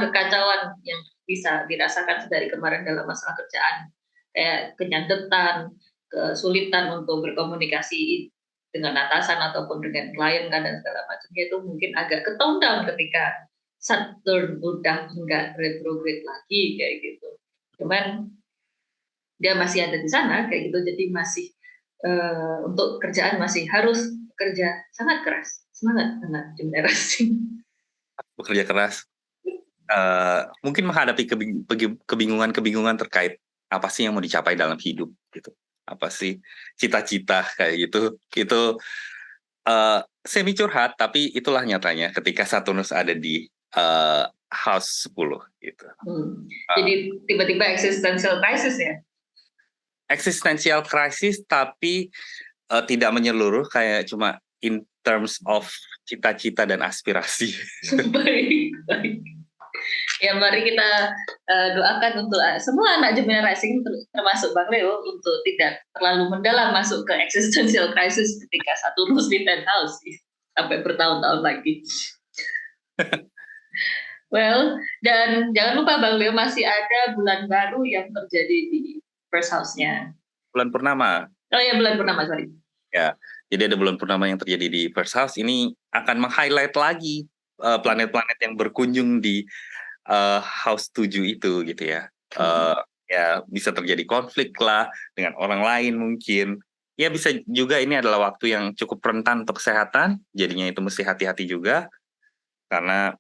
yang bisa dirasakan dari kemarin dalam masalah kerjaan, kayak kenyandetan, kesulitan untuk berkomunikasi dengan atasan ataupun dengan klien kan, dan segala macamnya itu mungkin agak ke tone down ketika Saturn udah nggak retrograde lagi kayak gitu. Cuman dia masih ada di sana kayak gitu, jadi masih untuk kerjaan masih harus kerja sangat keras, semangat anak Gemini rising. Bekerja keras. Mungkin menghadapi kebingungan terkait apa sih yang mau dicapai dalam hidup gitu. Apa sih cita-cita kayak gitu. Itu semi curhat, tapi itulah nyatanya ketika Saturnus ada di house 10 gitu. Jadi tiba-tiba existential crisis ya? Existential crisis, tapi tidak menyeluruh, kayak cuma in terms of cita-cita dan aspirasi. Baik. Ya mari kita doakan untuk semua anak Gemini rising, termasuk Bang Leo, untuk tidak terlalu mendalam masuk ke existential crisis ketika Saturnus di 10th house sampai bertahun-tahun lagi. Well, dan jangan lupa Bang Leo, masih ada bulan baru yang terjadi di first house-nya. Bulan purnama. Oh ya, bulan purnama, sorry. Ya, jadi ada bulan purnama yang terjadi di first house. Ini akan meng-highlight lagi planet-planet yang berkunjung di house 7 itu gitu ya. Ya bisa terjadi konflik lah dengan orang lain mungkin. Ya bisa juga ini adalah waktu yang cukup rentan untuk kesehatan, jadinya itu mesti hati-hati juga, karena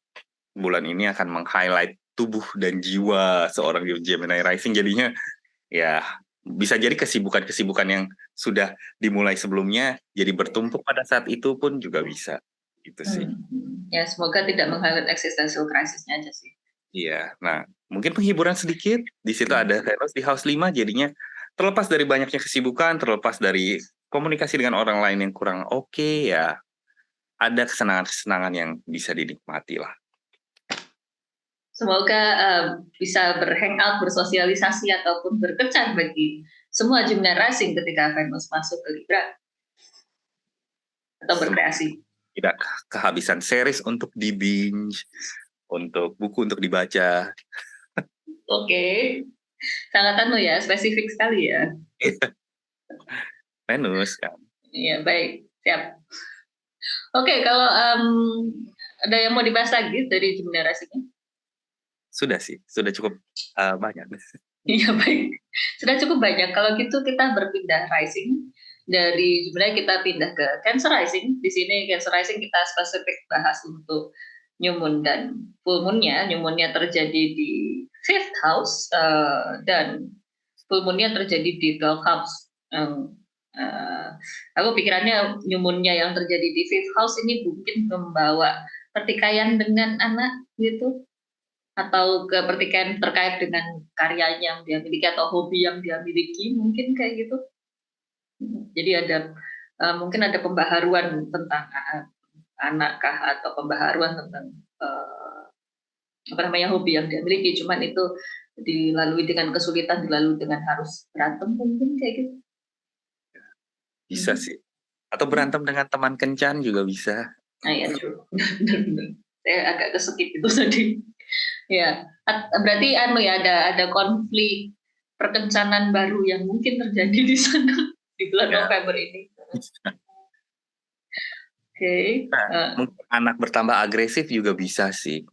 bulan ini akan meng-highlight tubuh dan jiwa seorang Gemini rising, jadinya ya bisa jadi kesibukan-kesibukan yang sudah dimulai sebelumnya jadi bertumpuk pada saat itu pun juga bisa. Gitu sih. Ya semoga tidak meng-highlight existential crisis-nya aja sih. Iya, nah mungkin penghiburan sedikit, di situ ada Venus di house 5, jadinya terlepas dari banyaknya kesibukan, terlepas dari komunikasi dengan orang lain yang kurang oke, ya ada kesenangan-kesenangan yang bisa dinikmati lah. Semoga bisa berhangout, bersosialisasi, ataupun berkencan bagi semua Gemini rising ketika Venus masuk ke Libra. Atau berkreasi. Tidak kehabisan series untuk di-binge, untuk buku untuk dibaca. Oke. Sangat ya, spesifik sekali ya. Venus kan. Iya, baik. Siap. Oke, kalau ada yang mau dibahas lagi dari Gemini rising? Sudah sih, sudah cukup banyak. Iya, baik. Sudah cukup banyak. Kalau gitu kita berpindah rising. Dari Gemini kita pindah ke Cancer rising. Di sini Cancer rising kita spesifik bahas untuk New Moon dan Full Moon-nya. New Moon-nya terjadi di 5th house dan Full Moon-nya terjadi di 12th house. Aku pikirannya New Moon-nya yang terjadi di 5th house ini mungkin membawa pertikaian dengan anak gitu. atau kepertikaian terkait dengan karya yang dia miliki atau hobi yang dia miliki, mungkin kayak gitu. Jadi ada mungkin ada pembaharuan tentang anakkah atau pembaharuan tentang apa namanya hobi yang dia miliki, cuman itu dilalui dengan kesulitan, dilalui dengan harus berantem mungkin kayak gitu. Bisa sih. Atau berantem dengan teman kencan juga bisa. Nah ya true. Benar-benar. Saya agak kesekip itu tadi. Ya, berarti ya ada konflik perkencanan baru yang mungkin terjadi di sana di bulan Ya. November ini. Oke. Nah, mungkin anak bertambah agresif juga bisa sih.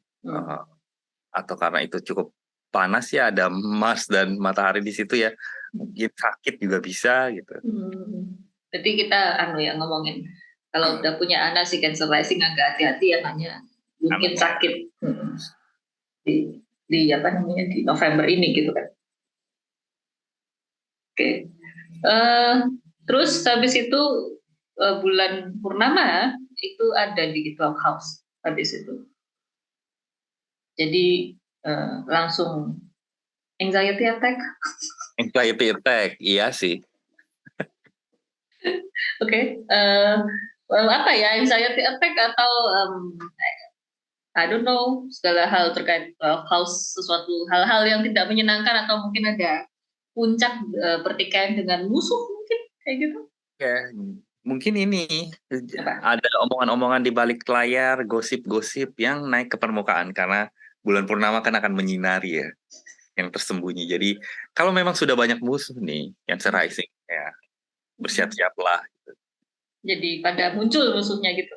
Atau karena itu cukup panas ya, ada Mars dan matahari di situ ya, mungkin sakit juga bisa gitu. Jadi kita ya ngomongin kalau udah punya anak si Cancer Rising agak hati-hati ya, anaknya mungkin sakit di apa namanya di November ini gitu kan. Oke. Terus habis itu bulan purnama itu ada di 12 house habis itu. Jadi langsung anxiety attack. Anxiety attack, iya sih. Oke. Apa ya anxiety attack atau I don't know, segala hal terkait house, sesuatu hal-hal yang tidak menyenangkan atau mungkin ada puncak pertikaian dengan musuh mungkin kayak gitu. Ya, mungkin ini Apa? ada omongan-omongan di balik layar, gosip-gosip yang naik ke permukaan karena bulan purnama kan akan menyinari ya, yang tersembunyi. Jadi kalau memang sudah banyak musuh nih, Cancer Rising ya, bersiap-siaplah. Jadi pada muncul musuhnya gitu.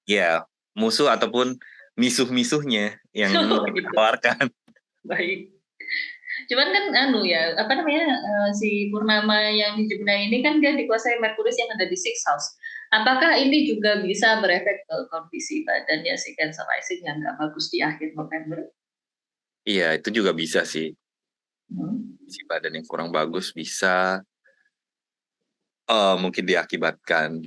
Ya, musuh ataupun misuh-misuhnya yang Gitu. ditawarkan. Baik. Cuman kan ya, apa namanya si purnama yang di Gemini ini kan dia dikuasai Merkurius yang ada di sixth house. Apakah ini juga bisa berefek ke kondisi badannya si Cancer Rising yang nggak bagus di akhir November? Iya, itu juga bisa sih. Si badan yang kurang bagus bisa mungkin diakibatkan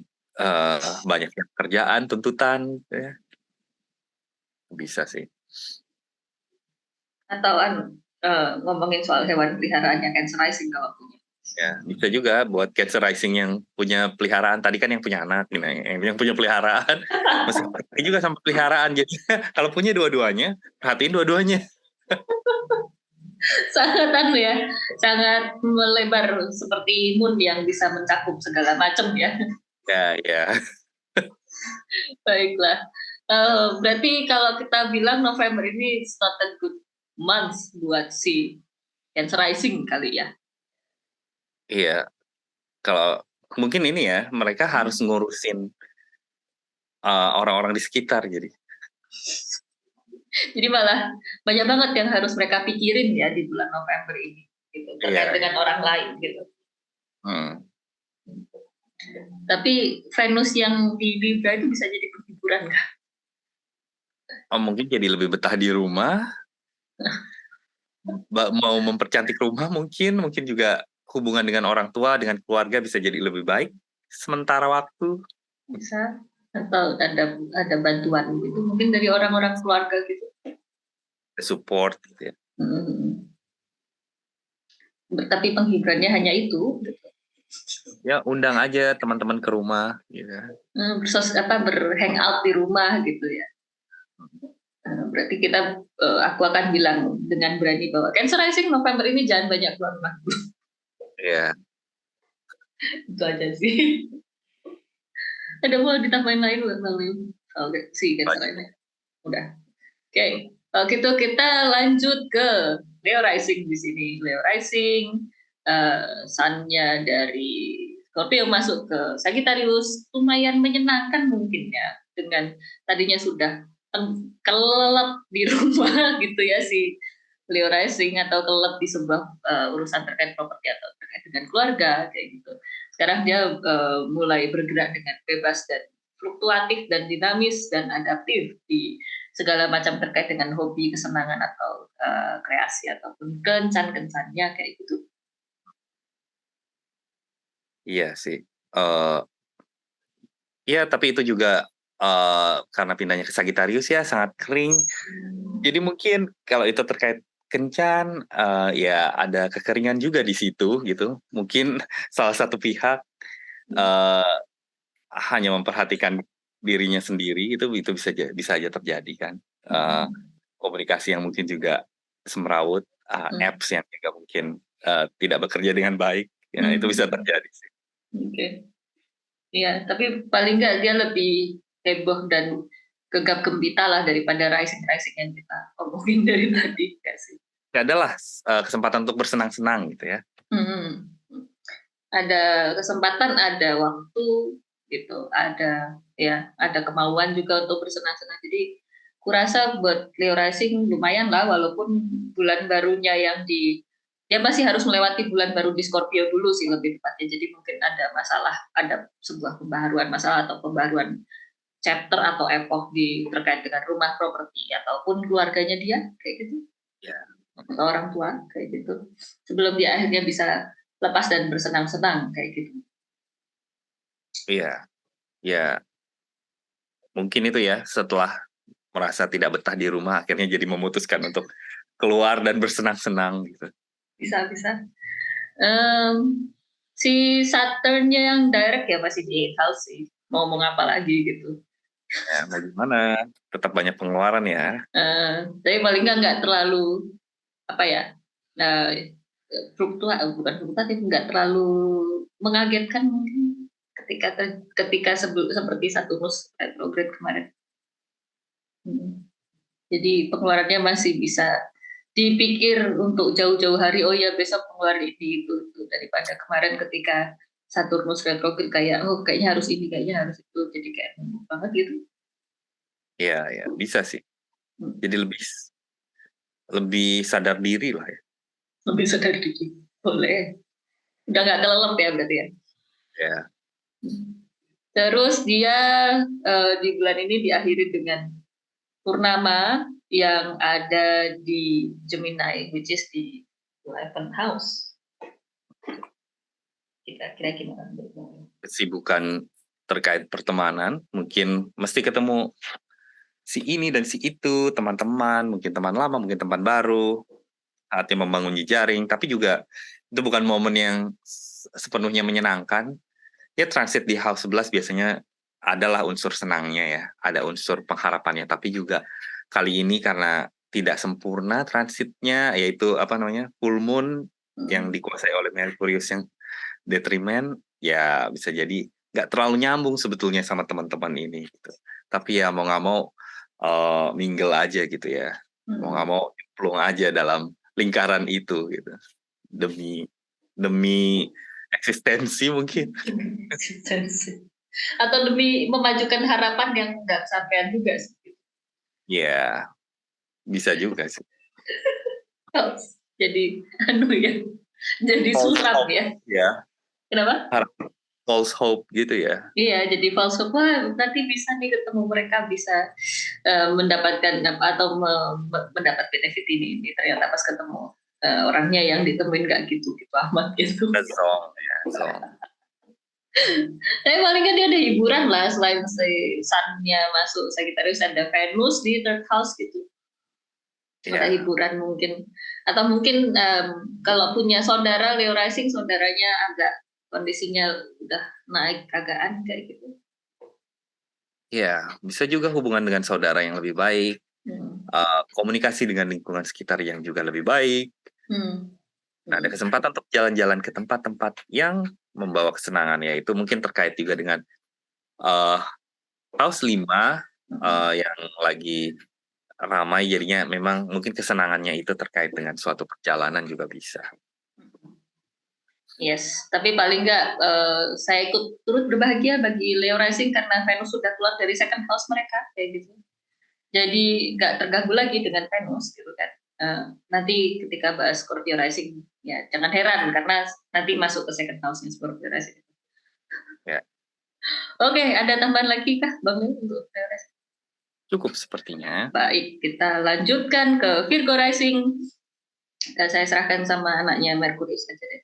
banyaknya pekerjaan, tuntutan, ya. Bisa sih. Atau ngomongin soal hewan peliharaannya Cancer Rising kalau punya. Ya, bisa juga buat Cancer Rising yang punya peliharaan. Tadi kan yang punya anak, yang punya peliharaan, masih juga sama peliharaan. Jadi kalau punya dua-duanya, perhatiin dua-duanya. Sangat ya, sangat melebar seperti moon yang bisa mencakup segala macam ya. Ya, ya. Baiklah. Berarti kalau kita bilang November ini is not a good month buat si Cancer Rising kali ya. Iya, kalau mungkin ini ya, mereka harus ngurusin orang-orang di sekitar jadi. Jadi malah banyak banget yang harus mereka pikirin ya di bulan November ini, gitu, terkait dengan orang lain gitu. Tapi Venus yang di Libra itu bisa jadi penghiburan nggak? Mungkin jadi lebih betah di rumah, mau mempercantik rumah mungkin juga hubungan dengan orang tua, dengan keluarga bisa jadi lebih baik sementara waktu. Bisa, atau ada bantuan gitu mungkin dari orang-orang keluarga gitu. Support gitu ya. Tapi penghiburannya hanya itu. Gitu. Ya undang aja teman-teman ke rumah, gitu. Berhangout di rumah gitu ya. Berarti aku akan bilang dengan berani bahwa Cancer Rising November ini jangan banyak keluar rumah. Iya. Itu aja sih. Ada mau ditambahin lain buat si Cancer Rising? Udah. Oke. Kalau gitu kita lanjut ke Leo Rising di sini. Leo Rising, sun-nya dari Scorpio masuk ke Sagittarius, lumayan menyenangkan mungkin ya, dengan tadinya sudah kelelep di rumah gitu ya si Leo Rising, atau kelelep di sebuah urusan terkait properti atau terkait dengan keluarga kayak gitu. Sekarang dia mulai bergerak dengan bebas dan fluktuatif dan dinamis dan adaptif di segala macam terkait dengan hobi, kesenangan atau kreasi ataupun kencan-kencannya kayak gitu. Iya sih. Iya, tapi itu juga karena pindahnya ke Sagittarius ya sangat kering. Jadi mungkin kalau itu terkait kencan, ya ada kekeringan juga di situ gitu. Mungkin salah satu pihak eh, hanya memperhatikan dirinya sendiri, itu bisa aja terjadi kan. Eh, Komunikasi yang mungkin juga semrawut, apps yang juga mungkin tidak bekerja dengan baik, ya itu bisa terjadi sih. Oke. Iya, tapi paling nggak dia lebih heboh dan gegap gempita lah daripada rising-rising yang kita omongin dari tadi, nggak sih? Ya adalah kesempatan untuk bersenang-senang gitu ya. Hmm. Ada kesempatan, ada waktu, gitu, ada kemauan juga untuk bersenang-senang. Jadi, kurasa buat Leo Rising lumayan lah, walaupun bulan barunya dia masih harus melewati bulan baru di Scorpio dulu sih lebih tepatnya. Jadi mungkin ada masalah, ada sebuah pembaharuan masalah atau pembaharuan chapter atau epoch terkait dengan rumah, properti, ataupun keluarganya dia, kayak gitu. Ya. Atau orang tua, kayak gitu. Sebelum dia akhirnya bisa lepas dan bersenang-senang, kayak gitu. Iya, ya mungkin itu ya setelah merasa tidak betah di rumah akhirnya jadi memutuskan untuk keluar dan bersenang-senang gitu. Bisa. Si Saturn-nya yang direct ya masih di 8 house sih. Mau ngomong apa lagi gitu. Ya, mau gimana? Tetap banyak pengeluaran ya. Tapi paling nggak terlalu apa ya? Bukan fluktuatif, nggak terlalu mengagetkan mungkin ketika seperti Saturnus retrograde kemarin. Jadi pengeluarannya masih bisa dipikir untuk jauh-jauh hari. Oh ya besok pengeluaran ini itu daripada kemarin ketika Saturnus retrograde kayak kayaknya harus ini, kayaknya harus itu, jadi kayak numpuk banget gitu. Ya bisa sih. Jadi lebih sadar diri lah ya. Lebih sadar diri. Boleh. Udah nggak kelelep ya berarti ya. Ya. Terus dia di bulan ini diakhiri dengan purnama yang ada di Gemini, which is di 11th house. Kira-kira gimana? Kesibukan terkait pertemanan, mungkin mesti ketemu si ini dan si itu, teman-teman, mungkin teman lama, mungkin teman baru, saatnya membangun jejaring, tapi juga itu bukan momen yang sepenuhnya menyenangkan. Ya transit di house 11 biasanya adalah unsur senangnya ya, ada unsur pengharapannya, tapi juga kali ini karena tidak sempurna transitnya, yaitu full moon yang dikuasai oleh Merkurius yang detrimen, ya bisa jadi nggak terlalu nyambung sebetulnya sama teman-teman ini gitu. Tapi ya mau nggak mau mingle aja gitu ya, mau nggak mau plung aja dalam lingkaran itu gitu, demi eksistensi mungkin. Eksistensi. Atau demi memajukan harapan yang nggak sampean juga sih. Ya bisa juga sih. Jadi jadi suram ya. Ya. Kenapa? False hope gitu ya. Iya, jadi false hope. Wah, nanti bisa nih ketemu mereka, bisa mendapatkan atau mendapat benefit ini. Ternyata pas ketemu orangnya yang ditemuin nggak gitu amat gitu. That's wrong ya. So. Tapi paling kan dia ada hiburan lah, selain si Sun-nya masuk Sagittarius, ada Venus di third house gitu. Ada hiburan mungkin, atau mungkin kalau punya saudara Leo Rising, saudaranya agak kondisinya udah naik kagaan kayak gitu. Ya, bisa juga hubungan dengan saudara yang lebih baik, komunikasi dengan lingkungan sekitar yang juga lebih baik. Nah, ada kesempatan untuk jalan-jalan ke tempat-tempat yang membawa kesenangan, yaitu mungkin terkait juga dengan house 5 yang lagi ramai, jadinya memang mungkin kesenangannya itu terkait dengan suatu perjalanan juga bisa. Yes, tapi paling nggak saya ikut turut berbahagia bagi Leo Rising karena Venus sudah keluar dari second house mereka kayak gitu. Jadi nggak terganggu lagi dengan Venus gitu kan. Nanti ketika bahas Scorpio Rising ya jangan heran karena nanti masuk ke second house-nya Scorpio Rising. Ya. Oke, ada tambahan lagi kah Bang untuk Leo Rising? Cukup sepertinya. Baik, kita lanjutkan ke Virgo Rising. Saya serahkan sama anaknya Merkurius saja deh.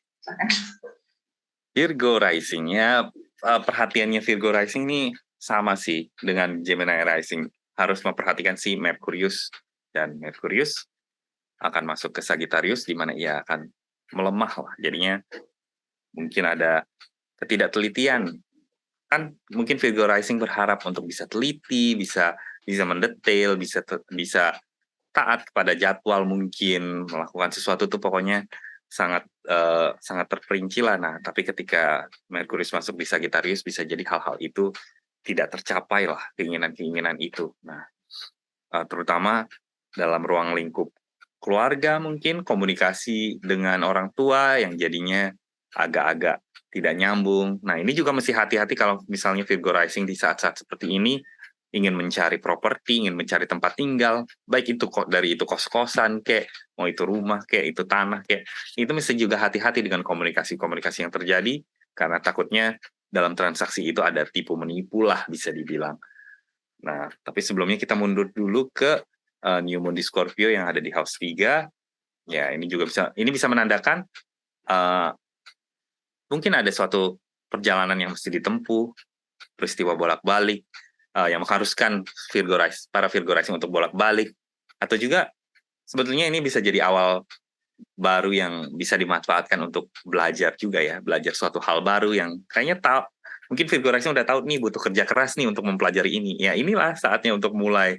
Virgo Rising-nya, perhatiannya Virgo Rising ini sama sih dengan Gemini Rising. Harus memperhatikan si Merkurius dan Merkurius akan masuk ke Sagittarius di mana ia akan melemah lah. Jadinya mungkin ada ketidaktelitian. Kan mungkin Virgo rising berharap untuk bisa teliti, bisa mendetail, bisa taat pada jadwal, mungkin melakukan sesuatu tuh pokoknya sangat sangat terperinci lah. Nah, tapi ketika Merkurius masuk di Sagittarius bisa jadi hal-hal itu tidak tercapai lah, keinginan-keinginan itu. Nah, terutama dalam ruang lingkup keluarga, mungkin komunikasi dengan orang tua yang jadinya agak-agak tidak nyambung. Nah, ini juga mesti hati-hati kalau misalnya Virgo rising di saat-saat seperti ini ingin mencari properti, ingin mencari tempat tinggal, baik itu dari itu kos-kosan, kayak mau itu rumah, kayak itu tanah, kayak itu mesti juga hati-hati dengan komunikasi-komunikasi yang terjadi, karena takutnya dalam transaksi itu ada tipu menipu lah bisa dibilang. Nah, tapi sebelumnya kita mundur dulu ke New Moon di Scorpio yang ada di House 3. Ya, ini juga bisa menandakan mungkin ada suatu perjalanan yang mesti ditempuh, peristiwa bolak-balik yang mengharuskan para Virgo rising untuk bolak-balik, atau juga sebetulnya ini bisa jadi awal baru yang bisa dimanfaatkan untuk belajar juga ya, belajar suatu hal baru yang kayaknya mungkin Virgo rising udah tahu nih butuh kerja keras nih untuk mempelajari ini. Ya, inilah saatnya untuk mulai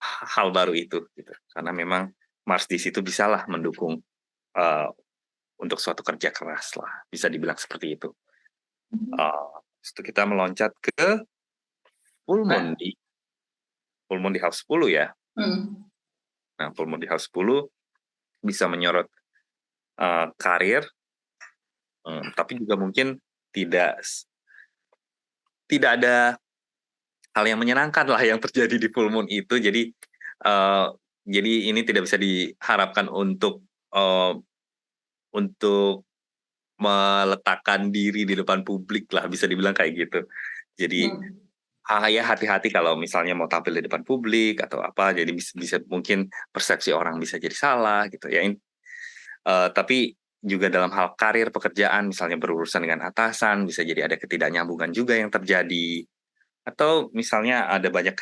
hal baru itu gitu. Karena memang Mars di situ bisalah mendukung untuk suatu kerja keras lah, bisa dibilang seperti itu. Itu kita meloncat ke full moon di house 10 ya. Nah, full moon di house 10 bisa menyorot karir, tapi juga mungkin tidak ada hal yang menyenangkan lah yang terjadi di full moon itu. Jadi ini tidak bisa diharapkan untuk meletakkan diri di depan publik lah, bisa dibilang kayak gitu. Jadi ya hati-hati kalau misalnya mau tampil di depan publik atau apa, jadi bisa mungkin persepsi orang bisa jadi salah gitu ya. Tapi juga dalam hal karir, pekerjaan, misalnya berurusan dengan atasan, bisa jadi ada ketidaknyambungan juga yang terjadi. Atau misalnya ada banyak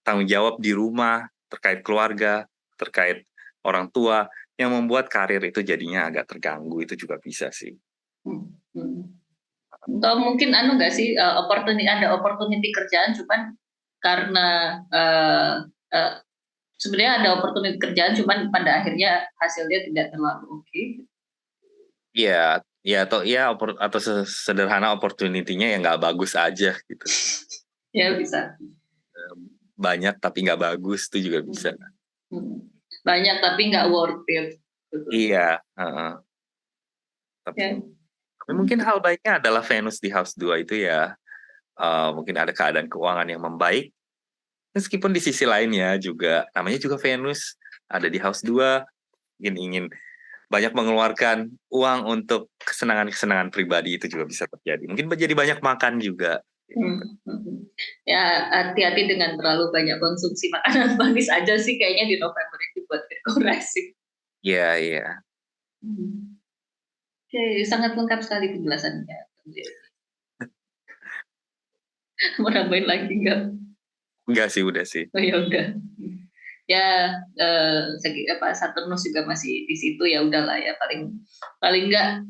tanggung jawab di rumah, terkait keluarga, terkait orang tua, yang membuat karir itu jadinya agak terganggu, itu juga bisa sih. Atau mungkin nggak sih, ada opportunity kerjaan, cuman karena sebenarnya ada opportunity kerjaan, cuman pada akhirnya hasilnya tidak terlalu oke. Iya, atau sederhana opportunity-nya yang nggak bagus aja gitu. Ya bisa. Banyak tapi nggak bagus itu juga bisa. Banyak tapi nggak worth it. Iya. Tapi mungkin hal baiknya adalah Venus di House 2 itu ya, mungkin ada keadaan keuangan yang membaik. Meskipun di sisi lainnya juga, namanya juga Venus, ada di House 2, ingin banyak mengeluarkan uang untuk kesenangan-kesenangan pribadi, itu juga bisa terjadi. Mungkin jadi banyak makan juga. Ya, hati-hati dengan terlalu banyak konsumsi makanan manis aja sih kayaknya di November itu buat Virgo rising. Iya. Oke, sangat lengkap sekali penjelasannya. Mau nambahin lagi nggak? Enggak sih, udah sih. Oh ya udah. Ya, Saturnus juga masih di situ, ya udahlah ya, paling nggak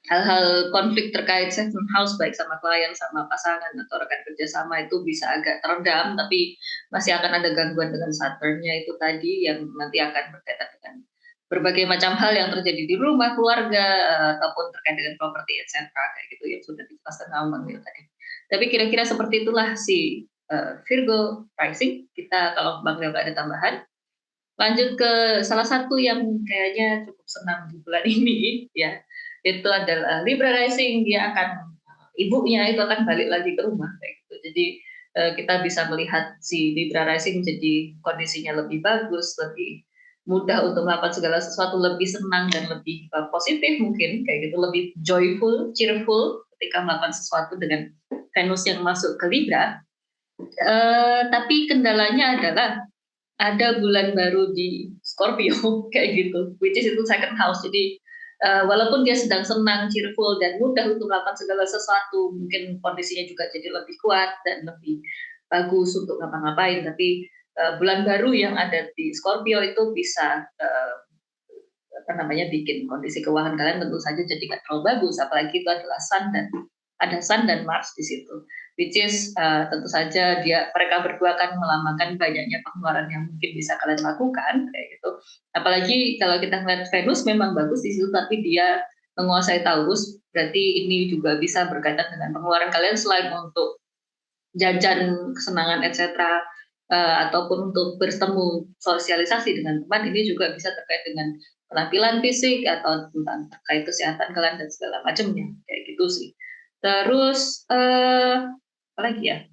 hal-hal konflik terkait seven house baik sama klien, sama pasangan atau rekan kerja sama itu bisa agak teredam, tapi masih akan ada gangguan dengan Saturnnya itu tadi yang nanti akan berkaitan dengan berbagai macam hal yang terjadi di rumah, keluarga, ataupun terkait dengan properti, etc. kayak gitu yang sudah dijelaskan sama Bang tadi. Tapi kira-kira seperti itulah si Virgo rising. Kita kalau Bang Leo nggak ada tambahan, lanjut ke salah satu yang kayaknya cukup senang di bulan ini ya, itu adalah Libra rising. Dia akan, ibunya itu akan balik lagi ke rumah kayak gitu. Jadi kita bisa melihat si Libra rising jadi kondisinya lebih bagus, lebih mudah untuk melakukan segala sesuatu, lebih senang dan lebih positif mungkin kayak gitu, lebih joyful, cheerful ketika melakukan sesuatu dengan Venus yang masuk ke Libra. Tapi kendalanya adalah ada bulan baru di Scorpio kayak gitu, which is itu second house. Jadi walaupun dia sedang senang, cheerful dan mudah untuk melakukan segala sesuatu, mungkin kondisinya juga jadi lebih kuat dan lebih bagus untuk ngapa-ngapain, tapi bulan baru yang ada di Scorpio itu bisa bikin kondisi keuangan kalian tentu saja jadi nggak terlalu bagus, apalagi itu adalah ada Sun dan Mars di situ, which is tentu saja mereka berdua akan melambangkan banyaknya pengeluaran yang mungkin bisa kalian lakukan kayak gitu. Apalagi kalau kita melihat Venus memang bagus di situ, tapi dia menguasai Taurus, berarti ini juga bisa berkaitan dengan pengeluaran kalian selain untuk jajan, kesenangan, etc. Ataupun untuk bertemu sosialisasi dengan teman, ini juga bisa terkait dengan penampilan fisik atau tentang terkait kesehatan kalian dan segala macamnya kayak gitu sih. Terus apa lagi ya,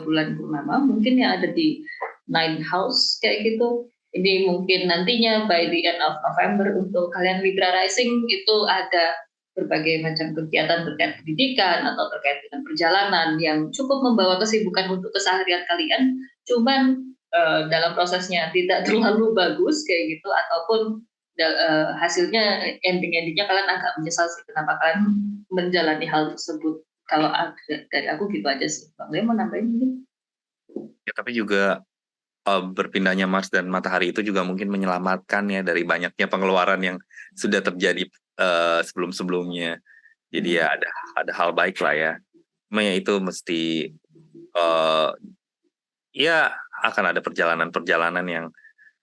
bulan purnama mungkin yang ada di Ninth House kayak gitu. Ini mungkin nantinya by the end of November untuk kalian Libra Rising itu ada berbagai macam kegiatan terkait pendidikan atau terkait dengan perjalanan yang cukup membawa kesibukan untuk keseharian kalian, cuman dalam prosesnya tidak terlalu bagus kayak gitu, ataupun hasilnya endingnya kalian agak menyesal sih kenapa kalian menjalani hal tersebut. Kalau dari aku gitu aja sih. Bang Leo mau nambahin mungkin? Ya, tapi juga berpindahnya Mars dan Matahari itu juga mungkin menyelamatkan ya dari banyaknya pengeluaran yang sudah terjadi sebelum-sebelumnya. Jadi ya ada hal baik lah ya. Maya itu mesti ya akan ada perjalanan-perjalanan yang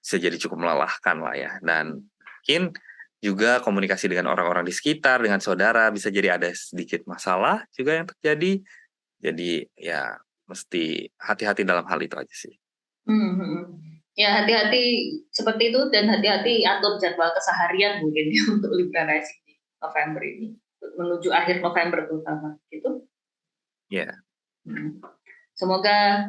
bisa jadi cukup melelahkan lah ya. Dan mungkin juga komunikasi dengan orang-orang di sekitar, dengan saudara bisa jadi ada sedikit masalah juga yang terjadi. Jadi ya mesti hati-hati dalam hal itu aja sih. Ya hati-hati seperti itu, dan hati-hati atur jadwal keseharian mungkin ya untuk Libra Rising di November ini, menuju akhir November terutama gitu. Ya. Yeah. Semoga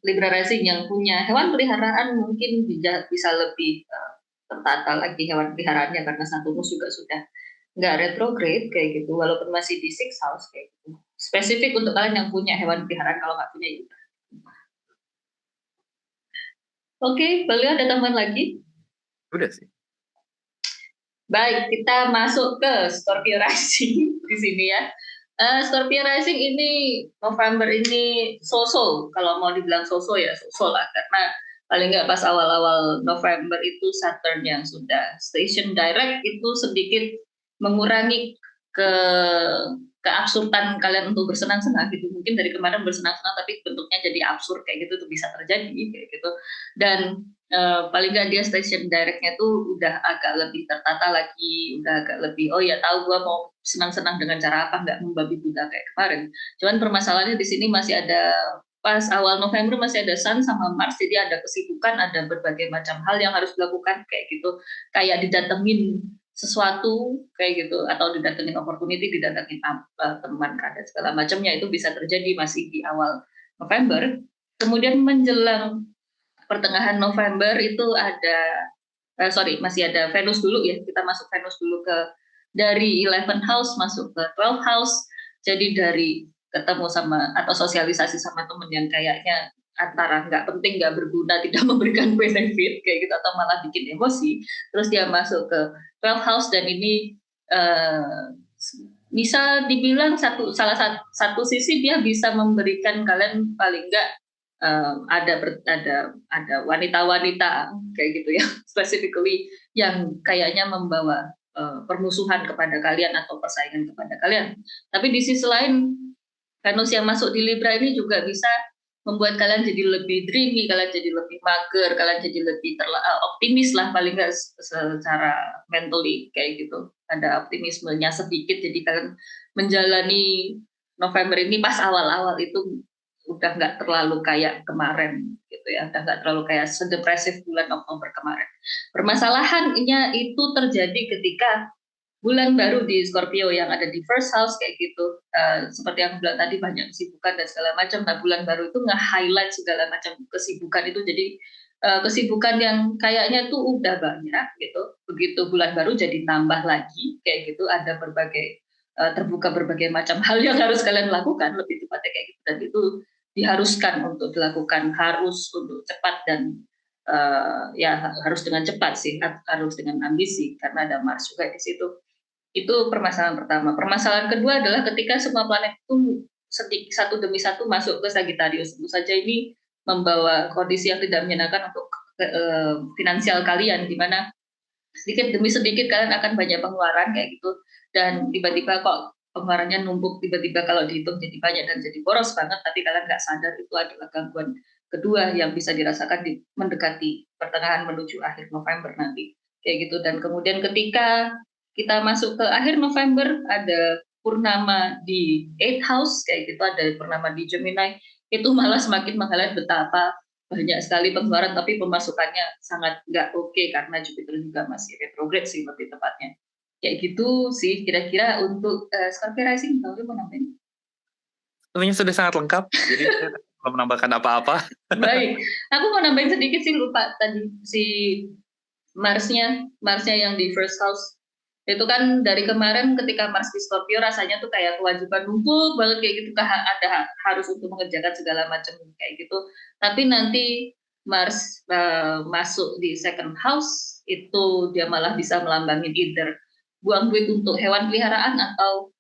Libra Rising yang punya hewan peliharaan mungkin bisa lebih tertata lagi hewan peliharaannya, karena Saturnus juga sudah nggak retrograde kayak gitu, walaupun masih di 6th house kayak gitu. Spesifik untuk kalian yang punya hewan peliharaan, kalau nggak punya ya. Oke, Beliau ada tambahan lagi? Udah sih. Baik, kita masuk ke Scorpio Rising di sini ya. Scorpio Rising ini November ini so-so, kalau mau dibilang so-so ya so-so lah, karena paling nggak pas awal-awal November itu Saturn yang sudah station direct itu sedikit mengurangi ke keabsurdan kalian untuk bersenang-senang gitu. Mungkin dari kemarin bersenang-senang tapi bentuknya jadi absurd kayak gitu, itu bisa terjadi kayak gitu. Dan paling nggak dia station directnya tuh udah agak lebih tertata lagi, udah agak lebih oh ya tahu gua mau senang-senang dengan cara apa, nggak membabi buta kayak kemarin. Cuman permasalahannya di sini masih ada, pas awal November masih ada Sun sama Mars, jadi ada kesibukan, ada berbagai macam hal yang harus dilakukan kayak gitu, kayak didatengin sesuatu kayak gitu, atau didatengin opportunity, didatengin teman dan segala macamnya, itu bisa terjadi masih di awal November. Kemudian menjelang pertengahan November itu ada masih ada Venus dulu ya, kita masuk Venus dulu ke dari 11 house masuk ke 12 house. Jadi dari ketemu sama atau sosialisasi sama temen yang kayaknya antara nggak penting, nggak berguna, tidak memberikan benefit kayak gitu, atau malah bikin emosi, terus dia masuk ke 12 house, dan ini bisa dibilang salah satu sisi dia bisa memberikan kalian paling nggak ada wanita-wanita kayak gitu ya, specifically yang kayaknya membawa permusuhan kepada kalian atau persaingan kepada kalian. Tapi di sisi lain, Venus yang masuk di Libra ini juga bisa membuat kalian jadi lebih dreamy, kalian jadi lebih mager, kalian jadi lebih optimis lah, paling nggak secara mentally kayak gitu. Ada optimismenya sedikit, jadi kalian menjalani November ini pas awal-awal itu udah nggak terlalu kayak kemarin gitu ya, udah nggak terlalu kayak sedepresif bulan Oktober kemarin. Permasalahannya itu terjadi ketika bulan baru di Scorpio yang ada di first house kayak gitu, seperti yang bilang tadi banyak kesibukan dan segala macam. Nah bulan baru itu nge-highlight segala macam kesibukan itu, jadi kesibukan yang kayaknya tuh udah banyak gitu, begitu bulan baru jadi tambah lagi kayak gitu, ada berbagai terbuka berbagai macam hal yang harus kalian lakukan, lebih tepatnya kayak gitu, dan itu diharuskan untuk dilakukan, harus untuk cepat, dan ya harus dengan cepat sih, harus dengan ambisi karena ada Mars juga di situ. Itu permasalahan pertama. Permasalahan kedua adalah ketika semua planet itu satu demi satu masuk ke Sagittarius. Tentu saja ini membawa kondisi yang tidak menyenangkan untuk finansial kalian, di mana sedikit demi sedikit kalian akan banyak pengeluaran kayak gitu, dan tiba-tiba kok pengeluarannya numpuk, tiba-tiba kalau dihitung jadi banyak dan jadi boros banget, tapi kalian nggak sadar itu adalah gangguan kedua yang bisa dirasakan di mendekati pertengahan menuju akhir November nanti kayak gitu. Dan kemudian ketika kita masuk ke akhir November, ada purnama di 8th house kayak gitu, ada purnama di Gemini, itu malah semakin meng-highlight betapa banyak sekali pengeluaran tapi pemasukannya sangat nggak oke karena Jupiter juga masih retrograde sih lebih tepatnya. Kayak gitu sih kira-kira untuk Scorpio rising. Kalau mau nambahin? Sebenarnya sudah sangat lengkap, jadi saya belum menambahkan apa-apa. Baik, aku mau nambahin sedikit sih, lupa tadi si Marsnya yang di first house itu kan dari kemarin ketika Mars di Scorpio rasanya tuh kayak kewajiban numpuk banget kayak gitu, ada harus untuk mengerjakan segala macam kayak gitu, tapi nanti Mars masuk di second house itu dia malah bisa melambangin either buang duit untuk hewan peliharaan atau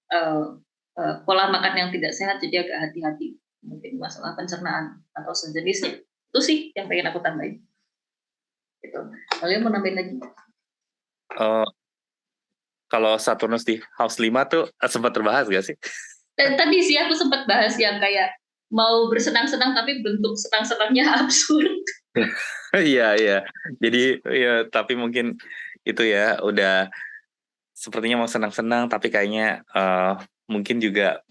pola makan yang tidak sehat, jadi agak hati-hati mungkin masalah pencernaan atau sejenisnya. Itu sih yang pengen aku tambahin gitu. Kalian mau nambahin lagi? Kalau Saturnus di House 5 tuh sempat terbahas gak sih? Dan tadi sih aku sempat bahas yang kayak mau bersenang-senang tapi bentuk senang-senangnya absurd. Iya, iya. Jadi ya tapi mungkin itu ya udah sepertinya mau senang-senang tapi kayaknya mungkin juga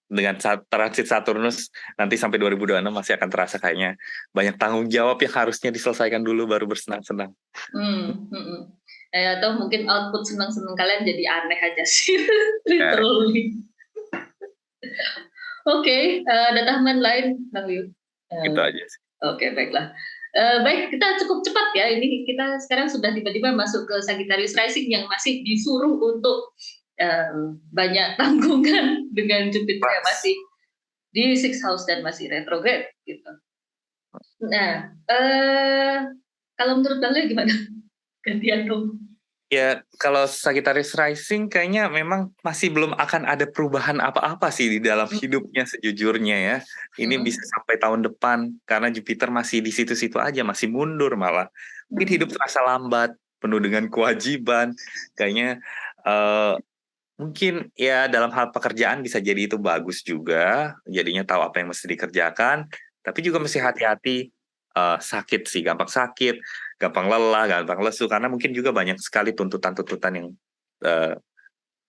dengan transit Saturnus nanti sampai 2026 masih akan terasa kayaknya banyak tanggung jawab yang harusnya diselesaikan dulu baru bersenang-senang. Atau mungkin output senang-senang kalian jadi aneh aja sih. Ya, Literally. Oke, ada tambahan lain, Bang Liu? gitu aja sih. Oke, baiklah. Baik, kita cukup cepat ya. Ini kita sekarang sudah tiba-tiba masuk ke Sagittarius Rising yang masih disuruh untuk banyak tanggungan dengan Jupiter yang masih di sixth house dan masih retrograde gitu. Nah, kalau menurut kalian gimana? Gantian dong. Ya, kalau Sagittarius Rising kayaknya memang masih belum akan ada perubahan apa-apa sih di dalam hidupnya sejujurnya ya. Ini bisa sampai tahun depan karena Jupiter masih di situ-situ aja, masih mundur malah. Mungkin hidup terasa lambat, penuh dengan kewajiban. Kayaknya mungkin ya dalam hal pekerjaan bisa jadi itu bagus juga, jadinya tahu apa yang mesti dikerjakan, tapi juga mesti hati-hati sakit sih, gampang lelah, gampang lesu karena mungkin juga banyak sekali tuntutan-tuntutan yang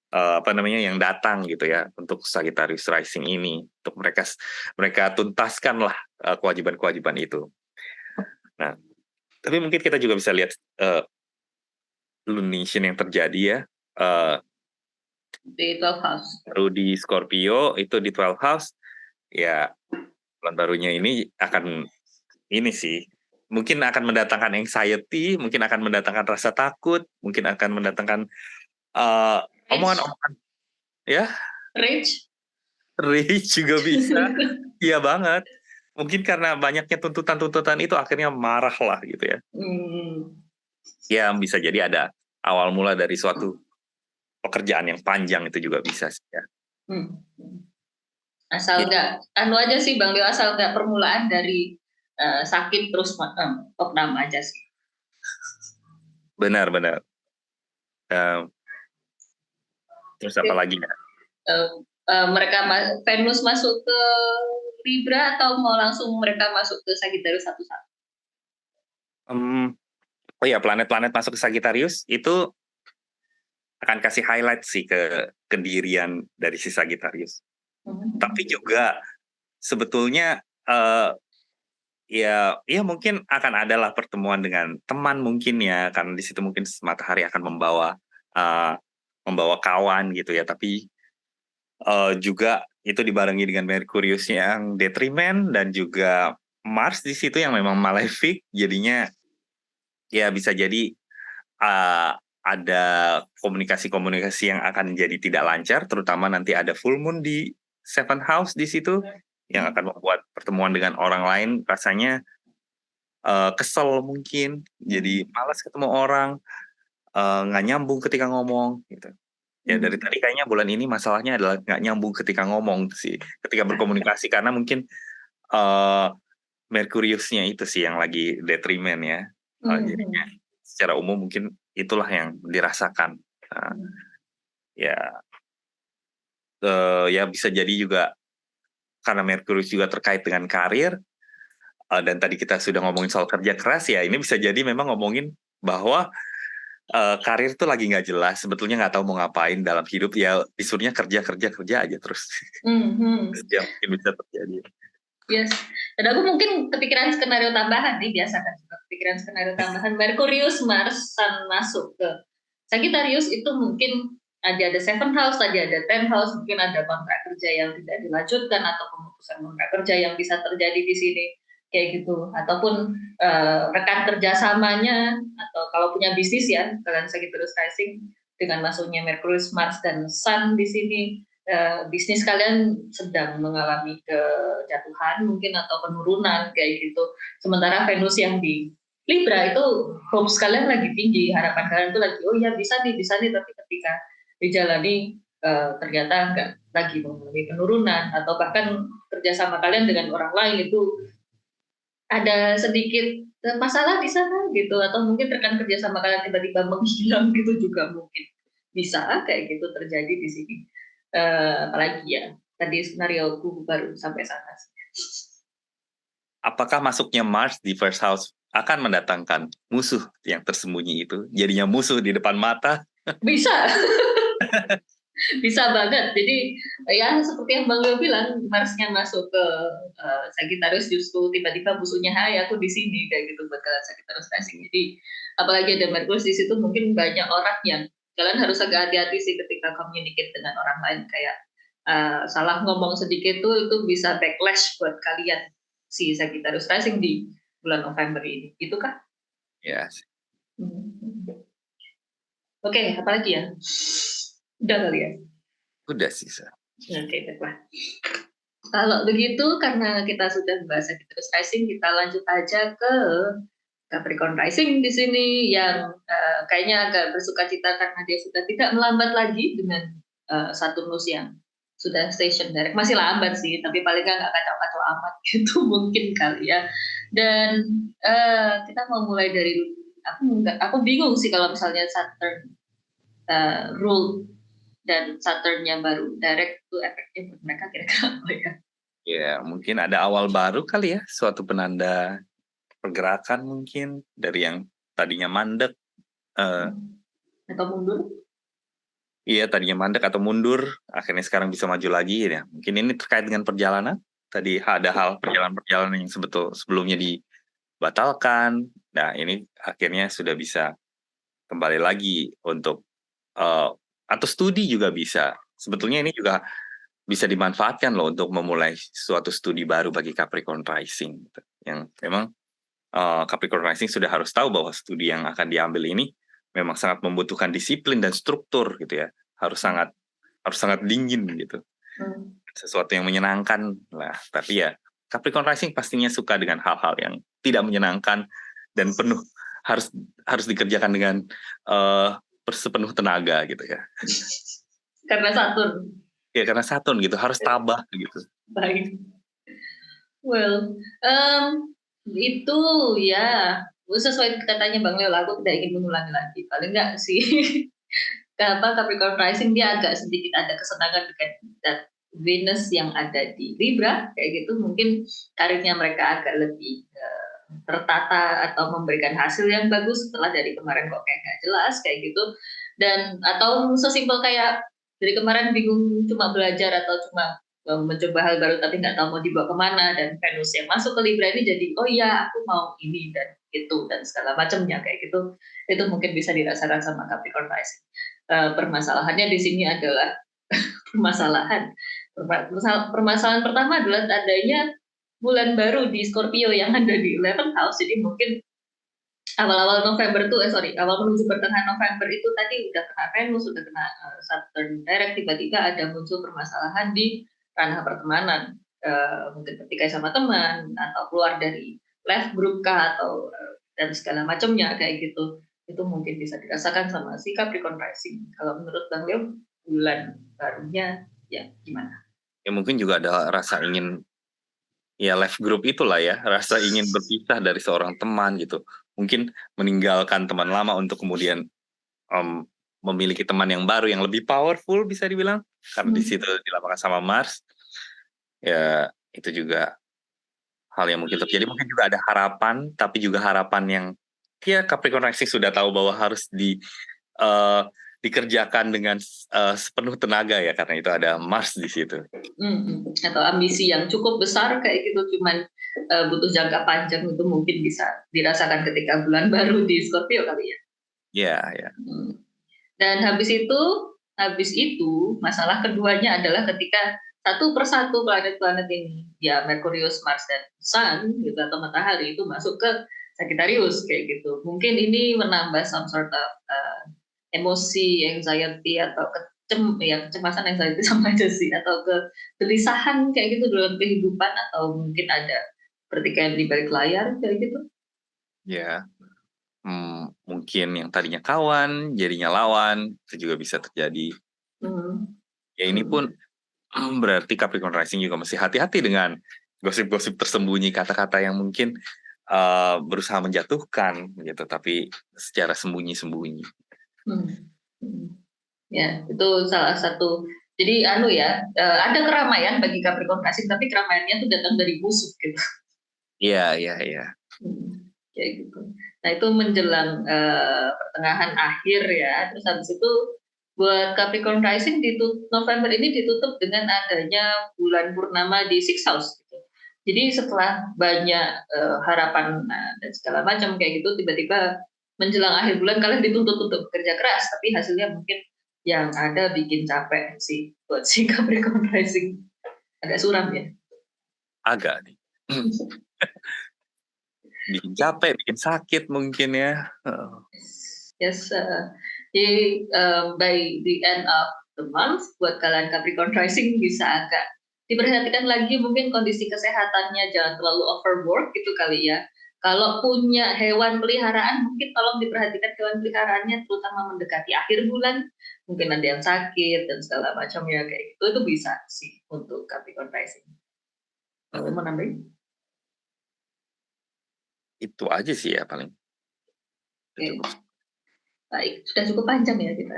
apa namanya yang datang gitu ya untuk Sagittarius Rising ini untuk mereka tuntaskan lah kewajiban-kewajiban itu. Nah, tapi mungkin kita juga bisa lihat lunation yang terjadi ya. Di 12 house. Baru di Scorpio itu di 12 house ya bulan barunya ini akan ini sih mungkin akan mendatangkan anxiety, mungkin akan mendatangkan rasa takut, mungkin akan mendatangkan omongan-omongan ya Rage juga bisa. Iya banget, mungkin karena banyaknya tuntutan-tuntutan itu akhirnya marah lah gitu ya. Ya bisa jadi ada awal mula dari suatu pekerjaan yang panjang itu juga bisa sih ya. Asal nggak anu aja sih Bang Leo, asal nggak permulaan dari sakit terus opnam aja sih. Benar. Terus apa lagi ya? Mereka Venus masuk ke Libra atau mau langsung mereka masuk ke Sagittarius satu-satu? Oh ya, planet-planet masuk ke Sagittarius itu akan kasih highlight sih ke kedirian dari si Sagittarius. Tapi juga sebetulnya ya mungkin akan adalah pertemuan dengan teman mungkin ya, karena di situ mungkin matahari akan membawa kawan gitu ya. Tapi juga itu dibarengi dengan Merkurius yang detrimen dan juga Mars di situ yang memang malefic, jadinya ya bisa jadi ada komunikasi-komunikasi yang akan jadi tidak lancar, terutama nanti ada full moon di 7th house di situ yang akan membuat pertemuan dengan orang lain rasanya kesel mungkin, jadi malas ketemu orang, nggak nyambung ketika ngomong gitu. Ya dari tadi kayaknya bulan ini masalahnya adalah nggak nyambung ketika ngomong sih, ketika berkomunikasi karena mungkin Merkuriusnya itu sih yang lagi detrimen ya. Jadinya secara umum mungkin itulah yang dirasakan. Nah, ya ya bisa jadi juga karena Merkurius juga terkait dengan karir, dan tadi kita sudah ngomongin soal kerja keras ya, ini bisa jadi memang ngomongin bahwa karir tuh lagi nggak jelas, sebetulnya nggak tahu mau ngapain dalam hidup, ya disuruhnya kerja kerja kerja aja terus. Ya mungkin bisa terjadi. Yes. Dan aku mungkin kepikiran skenario tambahan nih, biasa kan kepikiran skenario tambahan. Merkurius Mars Sun masuk ke Sagittarius itu mungkin ada 7 house, tadi ada 10 house, mungkin ada kontrak kerja yang tidak dilanjutkan atau pemutusan kontrak kerja yang bisa terjadi di sini kayak gitu, ataupun rekan kerjasamanya, atau kalau punya bisnis ya kalian Sagittarius rising dengan masuknya Merkurius Mars dan Sun di sini, bisnis kalian sedang mengalami kejatuhan mungkin atau penurunan kayak gitu. Sementara Venus yang di Libra itu hopes kalian lagi tinggi, harapan kalian tuh lagi, oh ya bisa nih, tapi ketika dijalani ternyata nggak, lagi mengalami penurunan, atau bahkan kerjasama kalian dengan orang lain itu ada sedikit masalah di sana gitu, atau mungkin rekan kerjasama kalian tiba-tiba menghilang gitu juga mungkin bisa kayak gitu terjadi di sini. Apalagi ya tadi skenario aku baru sampai sana. Apakah masuknya Mars di first house akan mendatangkan musuh yang tersembunyi itu, jadinya musuh di depan mata? Bisa. Bisa banget. Jadi ya seperti yang Bang Leo bilang, Marsnya masuk ke Sagittarius justru tiba-tiba musuhnya, hai aku di sini kayak gitu buat kalian Sagittarius rising. Jadi apalagi ada Merkurius di situ, mungkin banyak orang yang kalian harus agak hati-hati sih ketika communicate dengan orang lain, kayak salah ngomong sedikit tuh itu bisa backlash buat kalian si Sagittarius rising di bulan November ini. Gitu kah? Ya. Oke, apalagi ya? Udah kali ya? Udah sih, Sa. Oke, baiklah. Kalau begitu, karena kita sudah membahas Sagittarius rising, kita lanjut aja ke Capricorn rising di sini yang kayaknya agak bersukacita karena dia sudah tidak melambat lagi dengan Saturnus yang sudah station direct. Masih lambat sih, tapi paling nggak kacau-kacau amat gitu mungkin kali ya. Dan kita mau mulai dari, aku bingung sih kalau misalnya Saturn rule dan Saturn-nya baru direct itu efektif buat mereka kira-kira apa ya? Ya, mungkin ada awal baru kali ya, suatu penanda pergerakan mungkin dari yang tadinya mandek. Atau mundur? Iya, tadinya mandek atau mundur, akhirnya sekarang bisa maju lagi ya. Mungkin ini terkait dengan perjalanan. Tadi ada hal perjalanan-perjalanan yang sebelumnya dibatalkan. Nah, ini akhirnya sudah bisa kembali lagi untuk atau studi juga bisa. Sebetulnya ini juga bisa dimanfaatkan loh untuk memulai suatu studi baru bagi Capricorn rising. Yang memang Capricorn rising sudah harus tahu bahwa studi yang akan diambil ini memang sangat membutuhkan disiplin dan struktur gitu ya. Harus sangat dingin gitu. Sesuatu yang menyenangkan lah. Tapi ya Capricorn rising pastinya suka dengan hal-hal yang tidak menyenangkan dan harus dikerjakan dengan sepenuh tenaga gitu ya. Karena Saturn. Ya karena Saturn gitu, harus tabah gitu. Baik. Well, itu ya sesuai katanya Bang Leo, aku tidak ingin mengulangi lagi. Paling enggak sih Capricorn rising dia agak sedikit ada kesenangan dengan Venus yang ada di Libra kayak gitu, mungkin karirnya mereka agak lebih tertata atau memberikan hasil yang bagus setelah dari kemarin kok kayak nggak jelas kayak gitu, dan atau sesimpel kayak dari kemarin bingung cuma belajar atau cuma mencoba hal baru tapi nggak tahu mau dibawa kemana, dan Venus yang masuk ke Libra ini jadi oh iya aku mau ini dan itu dan segala macamnya kayak gitu. Itu mungkin bisa dirasakan sama Capricorn rising. Permasalahannya di sini adalah permasalahan pertama adalah adanya bulan baru di Scorpio yang ada di 11 house. Jadi mungkin awal-awal November tuh awal menuju pertengahan November itu tadi udah kena Venus, udah kena Saturn direct, tiba-tiba ada muncul permasalahan di ranah pertemanan, mungkin pertikaian sama teman atau keluar dari left group kah atau dan segala macamnya kayak gitu. Itu mungkin bisa dirasakan sama si Capricorn rising. Kalau menurut Bang Leo, bulan barunya ya gimana? Ya mungkin juga ada rasa ingin ya left group itulah ya, rasa ingin berpisah dari seorang teman gitu. Mungkin meninggalkan teman lama untuk kemudian em, memiliki teman yang baru yang lebih powerful bisa dibilang, karena di situ dilapangkan sama Mars. Ya itu juga hal yang mungkin terjadi. Mungkin juga ada harapan, tapi juga harapan yang ya Capricorn Rising sudah tahu bahwa harus eh, dikerjakan dengan sepenuh tenaga ya, karena itu ada Mars di situ. Atau ambisi yang cukup besar kayak gitu, cuman butuh jangka panjang, itu mungkin bisa dirasakan ketika bulan baru di Scorpio kali ya. Ya, ya. Dan habis itu masalah keduanya adalah ketika satu persatu planet-planet ini, ya Merkurius, Mars, dan Sun gitu atau Matahari itu masuk ke Sagittarius kayak gitu. Mungkin ini menambah some sort of emosi, anxiety atau kecemasan, anxiety sama aja sih, atau kegelisahan kayak gitu dalam kehidupan, atau mungkin ada pertikaian di balik layar kayak gitu. Ya. Mungkin yang tadinya kawan jadinya lawan, itu juga bisa terjadi. Ya ini pun berarti Capricorn Rising juga mesti hati-hati dengan gosip-gosip tersembunyi, kata-kata yang mungkin berusaha menjatuhkan gitu, tapi secara sembunyi-sembunyi. Ya, itu salah satu. Jadi ada keramaian bagi Capricorn Rising, tapi keramaiannya tuh datang dari musuh gitu. Iya, iya, iya. Kayak gitu. Nah, itu menjelang pertengahan akhir ya. Terus habis itu buat Capricorn Rising November ini ditutup dengan adanya bulan purnama di Sixth House gitu. Jadi setelah banyak harapan dan segala macam kayak gitu, tiba-tiba menjelang akhir bulan kalian dituntut untuk bekerja keras, tapi hasilnya mungkin yang ada bikin capek sih buat si Capricorn Rising. Agak suram ya. Agak nih. Bikin capek, bikin sakit mungkin ya. Yes, jadi by the end of the month buat kalian Capricorn Rising bisa agak diperhatikan lagi mungkin kondisi kesehatannya, jangan terlalu overwork gitu kali ya. Kalau punya hewan peliharaan mungkin tolong diperhatikan hewan peliharaannya, terutama mendekati akhir bulan, mungkin ada yang sakit dan segala macamnya kayak gitu, itu bisa sih untuk Capricorn Rising. Kalau mau nambahin? Itu aja sih ya paling. Oke. Baik, sudah cukup panjang ya kita.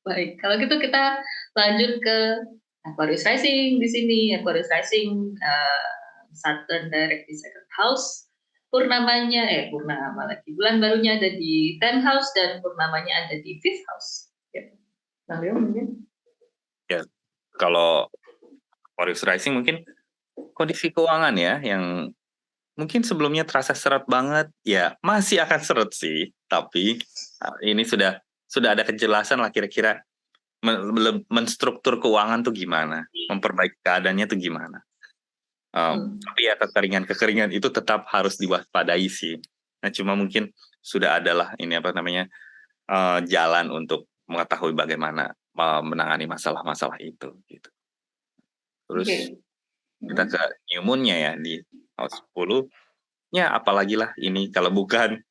Baik, kalau gitu kita lanjut ke Aquarius Rising di sini. Aquarius Rising, Saturn direct di second house. Purnama lagi. Bulan barunya ada di 10th house dan purnamanya ada di 5th house. Ya. Mungkin? Ya, kalau Aquarius Rising mungkin kondisi keuangan ya, yang mungkin sebelumnya terasa seret banget, ya masih akan seret sih, tapi ini sudah ada kejelasan lah kira-kira menstruktur keuangan tuh gimana, memperbaiki keadaannya tuh gimana. Tapi ya kekeringan itu tetap harus diwaspadai sih. Nah cuma mungkin sudah adalah ini jalan untuk mengetahui bagaimana menangani masalah-masalah itu gitu. Terus kita ke new moon-nya ya di house 10. Ya apalagi lah ini kalau bukan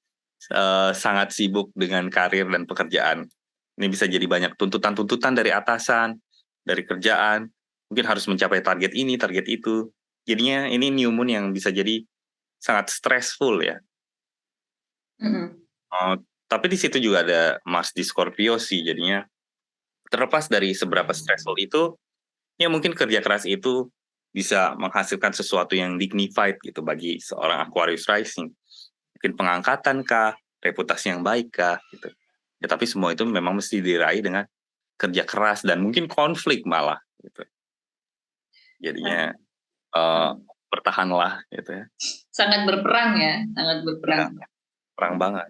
sangat sibuk dengan karir dan pekerjaan. Ini bisa jadi banyak tuntutan-tuntutan dari atasan, dari kerjaan. Mungkin harus mencapai target ini, target itu. Jadinya ini new moon yang bisa jadi sangat stressful ya. Tapi di situ juga ada Mars di Scorpio sih. Jadinya terlepas dari seberapa stressful itu, ya mungkin kerja keras itu bisa menghasilkan sesuatu yang dignified gitu bagi seorang Aquarius Rising. Mungkin pengangkatan kah, reputasi yang baik kah gitu. Ya tapi semua itu memang mesti diraih dengan kerja keras dan mungkin konflik malah gitu. Jadinya bertahanlah gitu ya. Sangat berperang ya, sangat berperang. Ya, perang banget.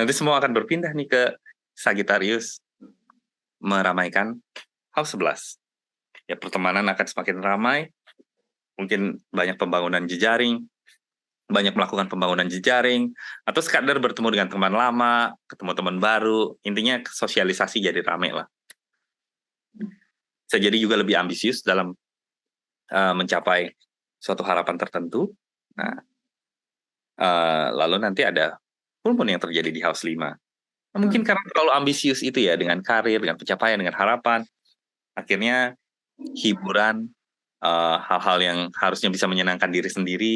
Nanti semua akan berpindah nih ke Sagittarius, meramaikan house 11. Ya pertemanan akan semakin ramai, mungkin banyak pembangunan jejaring, banyak melakukan pembangunan jejaring, atau sekadar bertemu dengan teman lama, ketemu teman baru, intinya sosialisasi jadi ramai lah. Bisa jadi juga lebih ambisius dalam mencapai suatu harapan tertentu. Nah, lalu nanti ada full moon yang terjadi di house 5. Mungkin karena terlalu ambisius itu ya, dengan karir, dengan pencapaian, dengan harapan, akhirnya hiburan, hal-hal yang harusnya bisa menyenangkan diri sendiri,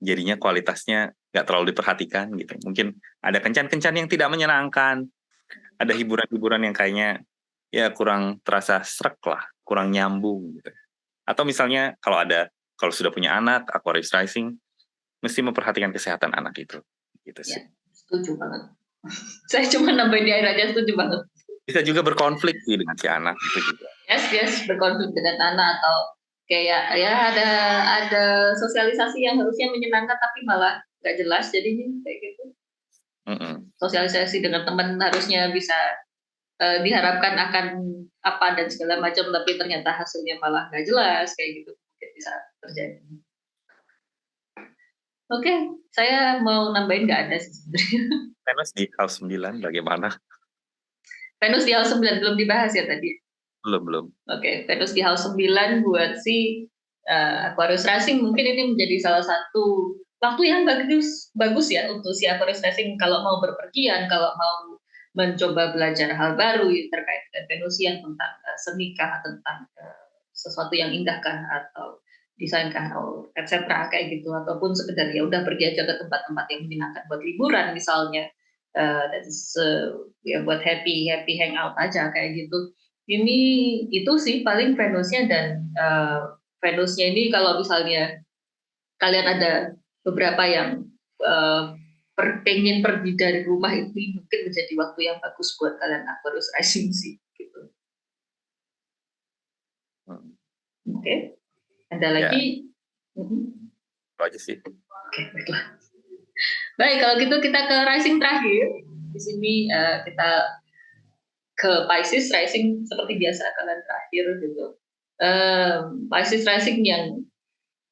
jadinya kualitasnya nggak terlalu diperhatikan gitu. Mungkin ada kencan-kencan yang tidak menyenangkan, ada hiburan-hiburan yang kayaknya ya kurang terasa sreg lah, kurang nyambung gitu. Atau misalnya kalau sudah punya anak, Aquarius rising, mesti memperhatikan kesehatan anak itu, gitu Ya, sih. setuju banget. Saya cuma nambahin di air aja, setuju banget. Bisa juga berkonflik sih dengan si anak itu juga. Yes, berkonflik dengan anak atau kayak ya ada sosialisasi yang harusnya menyenangkan tapi malah nggak jelas jadinya kayak gitu. Mm-mm. Sosialisasi dengan teman harusnya bisa diharapkan akan apa dan segala macam tapi ternyata hasilnya malah nggak jelas kayak gitu mungkin bisa terjadi. Oke, saya mau nambahin nggak ada sih sebenarnya. Venus di house 9 bagaimana? Venus di house 9 belum dibahas ya tadi. Belum. Oke, Venus di house 9 buat si Aquarius Rising mungkin ini menjadi salah satu waktu yang bagus ya untuk si Aquarius Rising kalau mau berpergian, kalau mau mencoba belajar hal baru terkait dengan Venusian tentang senikah, tentang sesuatu yang indah kah atau desain kah atau etc. kayak gitu ataupun sekedar ya udah pergi aja ke tempat-tempat yang menyenangkan buat liburan misalnya dan ya buat happy hangout aja kayak gitu. Ini itu sih paling Venusnya dan Venusnya ini kalau misalnya kalian ada beberapa yang pengen pergi dari rumah ini mungkin menjadi waktu yang bagus buat kalian Aquarius rising sih gitu. Oke. Ada Ya, lagi? itu aja sih. Oke, baiklah. Baik, kalau gitu kita ke rising terakhir. Di sini kita ke Pisces rising seperti biasa kalian terakhir gitu. Pisces rising yang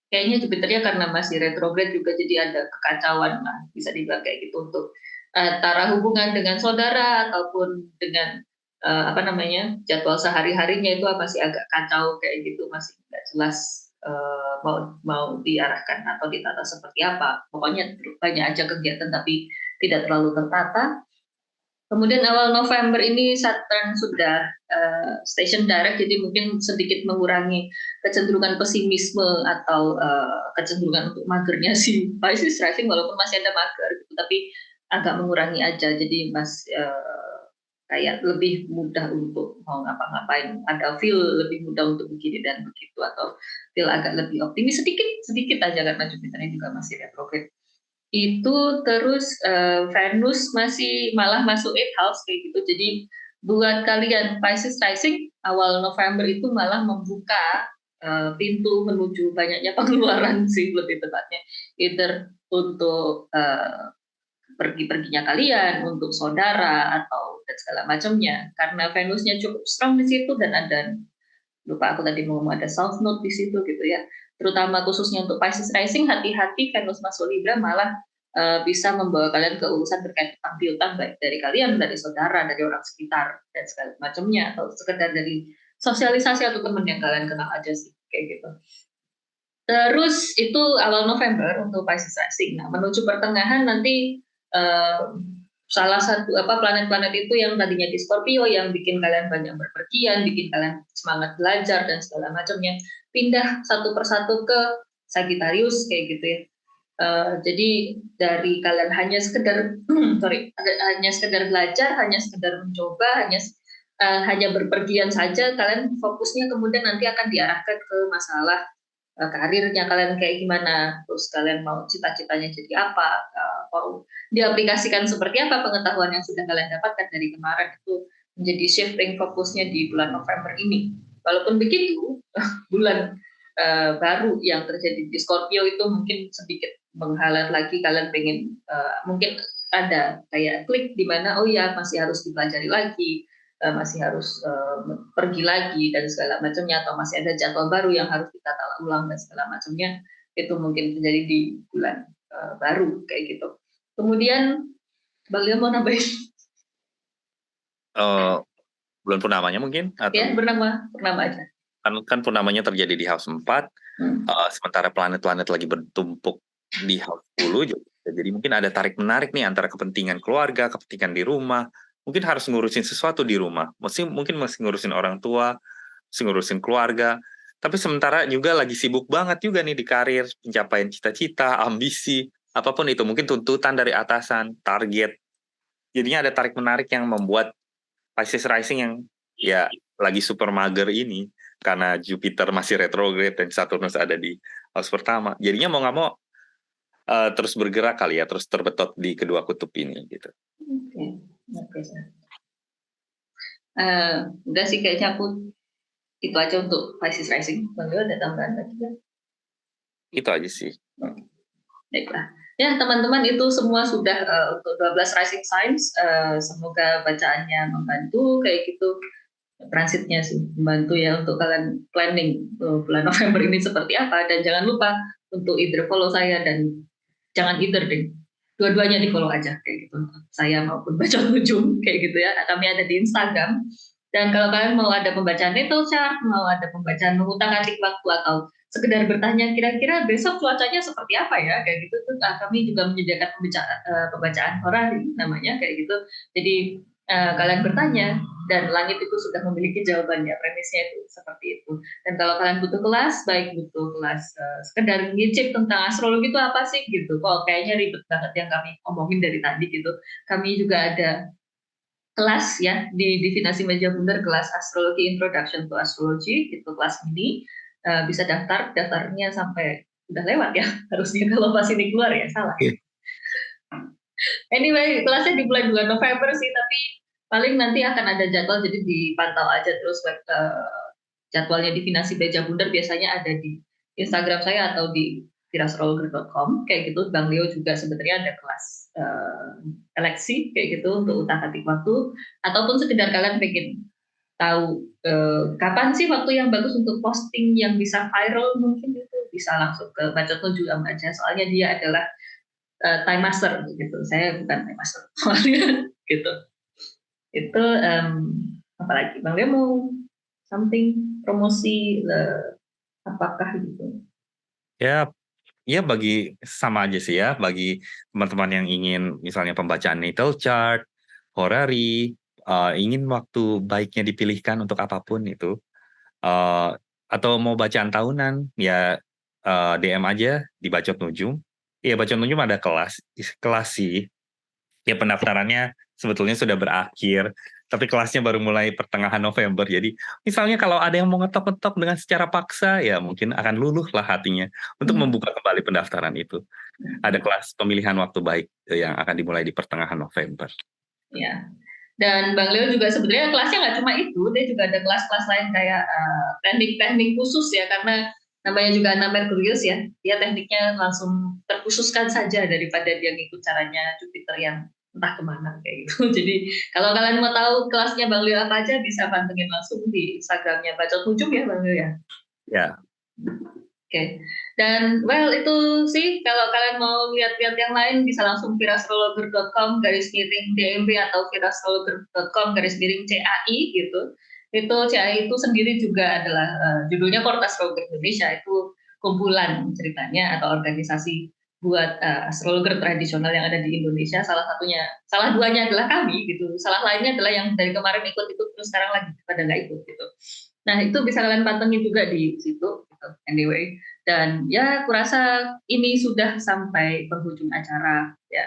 kayaknya Jupiternya karena masih retrograde juga jadi ada kekacauan lah bisa dibilang kayak gitu untuk antara hubungan dengan saudara ataupun dengan apa namanya jadwal sehari-harinya itu masih agak kacau kayak gitu masih nggak jelas mau diarahkan atau ditata seperti apa pokoknya banyak aja kegiatan tapi tidak terlalu tertata. Kemudian awal November ini Saturn sudah station direct, jadi mungkin sedikit mengurangi kecenderungan pesimisme atau kecenderungan untuk magernya si Pisces rising, walaupun masih ada mager, gitu, tapi agak mengurangi aja. Jadi kayak lebih mudah untuk mau ngapa-ngapain, ada feel lebih mudah untuk begini dan begitu, atau feel agak lebih optimis sedikit aja karena Jupiternya juga masih retrograde itu terus Venus masih malah masuk 8 house kayak gitu. Jadi buat kalian Pisces rising awal November itu malah membuka pintu menuju banyaknya pengeluaran sih lebih tepatnya. Either untuk pergi-perginya kalian, untuk saudara atau dan segala macamnya. Karena Venusnya cukup strong di situ dan ada lupa aku tadi mau ngomong ada South Node di situ gitu ya. Terutama khususnya untuk Pisces rising hati-hati Venus masuk Libra malah bisa membawa kalian ke urusan terkait utang piutang baik dari kalian, dari saudara, dari orang sekitar dan segala macamnya atau sekedar dari sosialisasi atau teman yang kalian kenal aja sih kayak gitu. Terus itu awal November untuk Pisces rising. Nah, menuju pertengahan nanti salah satu planet-planet itu yang tadinya di Scorpio yang bikin kalian banyak berpergian, bikin kalian semangat belajar dan segala macamnya pindah satu persatu ke Sagittarius kayak gitu ya. Jadi dari kalian hanya sekedar hanya sekedar belajar, hanya sekedar mencoba, hanya berpergian saja, kalian fokusnya kemudian nanti akan diarahkan ke masalah karirnya kalian kayak gimana, terus kalian mau cita-citanya jadi apa, mau diaplikasikan seperti apa pengetahuan yang sudah kalian dapatkan dari kemarin itu menjadi shifting fokusnya di bulan November ini. Walaupun begitu, bulan baru yang terjadi di Scorpio itu mungkin sedikit menghalat lagi kalian pengen mungkin ada kayak klik di mana oh ya masih harus dipelajari lagi masih harus pergi lagi dan segala macamnya atau masih ada jadwal baru yang harus kita tata ulang dan segala macamnya itu mungkin terjadi di bulan baru kayak gitu. Kemudian Bang mau nambahin? Bulan purnamanya mungkin atau ya purnama aja. Kan purnamanya terjadi di house 4, sementara planet-planet lagi bertumpuk di house 10, jadi mungkin ada tarik-menarik nih antara kepentingan keluarga, kepentingan di rumah, mungkin harus ngurusin sesuatu di rumah, mungkin masih ngurusin orang tua, ngurusin keluarga. Tapi sementara juga lagi sibuk banget juga nih di karir, pencapaian cita-cita, ambisi, apapun itu. Mungkin tuntutan dari atasan, target. Jadinya ada tarik-menarik yang membuat Pisces Rising yang ya lagi super mager ini, karena Jupiter masih retrograde dan Saturnus ada di house pertama. Jadinya mau nggak mau terus bergerak kali ya, terus terbetot di kedua kutub ini gitu. Oke, oke. Udah sih kayaknya aku itu aja untuk Pisces Rising. Bang Leo ada tambahan lagi kan? Itu aja sih. Baiklah. Ya, teman-teman, itu semua sudah untuk 12 rising signs. Semoga bacaannya membantu kayak gitu. Transitnya sih membantu ya untuk kalian planning bulan November ini seperti apa, dan jangan lupa untuk either follow saya dan jangan either deh, dua-duanya di follow aja kayak gitu, saya maupun baca ujung kayak gitu ya. Kami ada di Instagram, dan kalau kalian mau ada pembacaan natal chart, mau ada pembacaan mengutak-atik waktu, atau sekedar bertanya kira-kira besok cuacanya seperti apa ya kayak gitu tuh, kami juga menyediakan pembacaan horari namanya kayak gitu. Jadi kalian bertanya dan langit itu sudah memiliki jawabannya, premisnya itu seperti itu. Dan kalau kalian butuh kelas, baik butuh kelas sekedar ngicip tentang astrologi itu apa sih gitu, kok kayaknya ribet banget yang kami omongin dari tadi gitu, kami juga ada kelas ya di Divinasi Meja Bundar, kelas astrologi Introduction to Astrology, itu kelas ini bisa daftarnya sampai udah lewat ya harusnya, kalau pas ini keluar ya salah. Anyway, kelasnya di bulan November sih, tapi paling nanti akan ada jadwal, jadi dipantau aja terus jadwalnya Divinasi Meja Bundar biasanya ada di Instagram saya atau di virastrologer.com kayak gitu. Bang Leo juga sebenarnya ada kelas eleksi kayak gitu untuk utak-atik waktu, ataupun sekedar kalian pengen tahu kapan sih waktu yang bagus untuk posting yang bisa viral, mungkin itu bisa langsung ke Bacot Nuju aja, soalnya dia adalah time master gitu, saya bukan time master soalnya gitu. Itu apalagi Bang Leo mau something promosi apakah gitu? Ya bagi sama aja sih ya, bagi teman-teman yang ingin misalnya pembacaan natal chart, horary, ingin waktu baiknya dipilihkan untuk apapun itu, atau mau bacaan tahunan, ya DM aja di Bacot Nujum. Ya Bacot Nujum ada kelas sih. Ya pendaftarannya sebetulnya sudah berakhir, tapi kelasnya baru mulai pertengahan November. Jadi misalnya kalau ada yang mau ngetok-ngetok dengan secara paksa, ya mungkin akan luluh lah hatinya untuk membuka kembali pendaftaran itu. Ada kelas pemilihan waktu baik yang akan dimulai di pertengahan November. Ya. Dan Bang Leo juga sebenarnya kelasnya nggak cuma itu, dia juga ada kelas-kelas lain kayak teknik-teknik khusus ya, karena namanya juga anak Merkurius ya, dia tekniknya langsung terkhususkan saja daripada dia ngikut caranya Jupiter yang entah kemana kayak gitu. Jadi kalau kalian mau tahu kelasnya Bang Leo apa aja, bisa pantengin langsung di Instagramnya Bacot Hujung ya Bang Leo ya. Ya. Oke. Dan well itu sih, kalau kalian mau lihat-lihat yang lain bisa langsung virastrologer.com /DMB atau virastrologer.com /CAI gitu. Itu CAI itu sendiri juga adalah judulnya Korps Astrologer Indonesia, itu kumpulan ceritanya atau organisasi buat astrologer tradisional yang ada di Indonesia. Salah duanya adalah kami gitu. Salah lainnya adalah yang dari kemarin ikut itu terus sekarang lagi pada nggak ikut gitu. Nah itu bisa kalian pantengin juga di situ. Anyway, dan ya kurasa ini sudah sampai penghujung acara ya,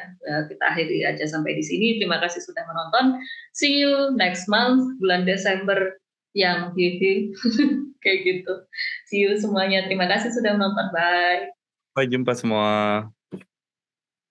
kita akhiri aja sampai di sini. Terima kasih sudah menonton, see you next month bulan Desember yang hehe kayak gitu. See you semuanya, terima kasih sudah menonton, bye. Sampai jumpa semua.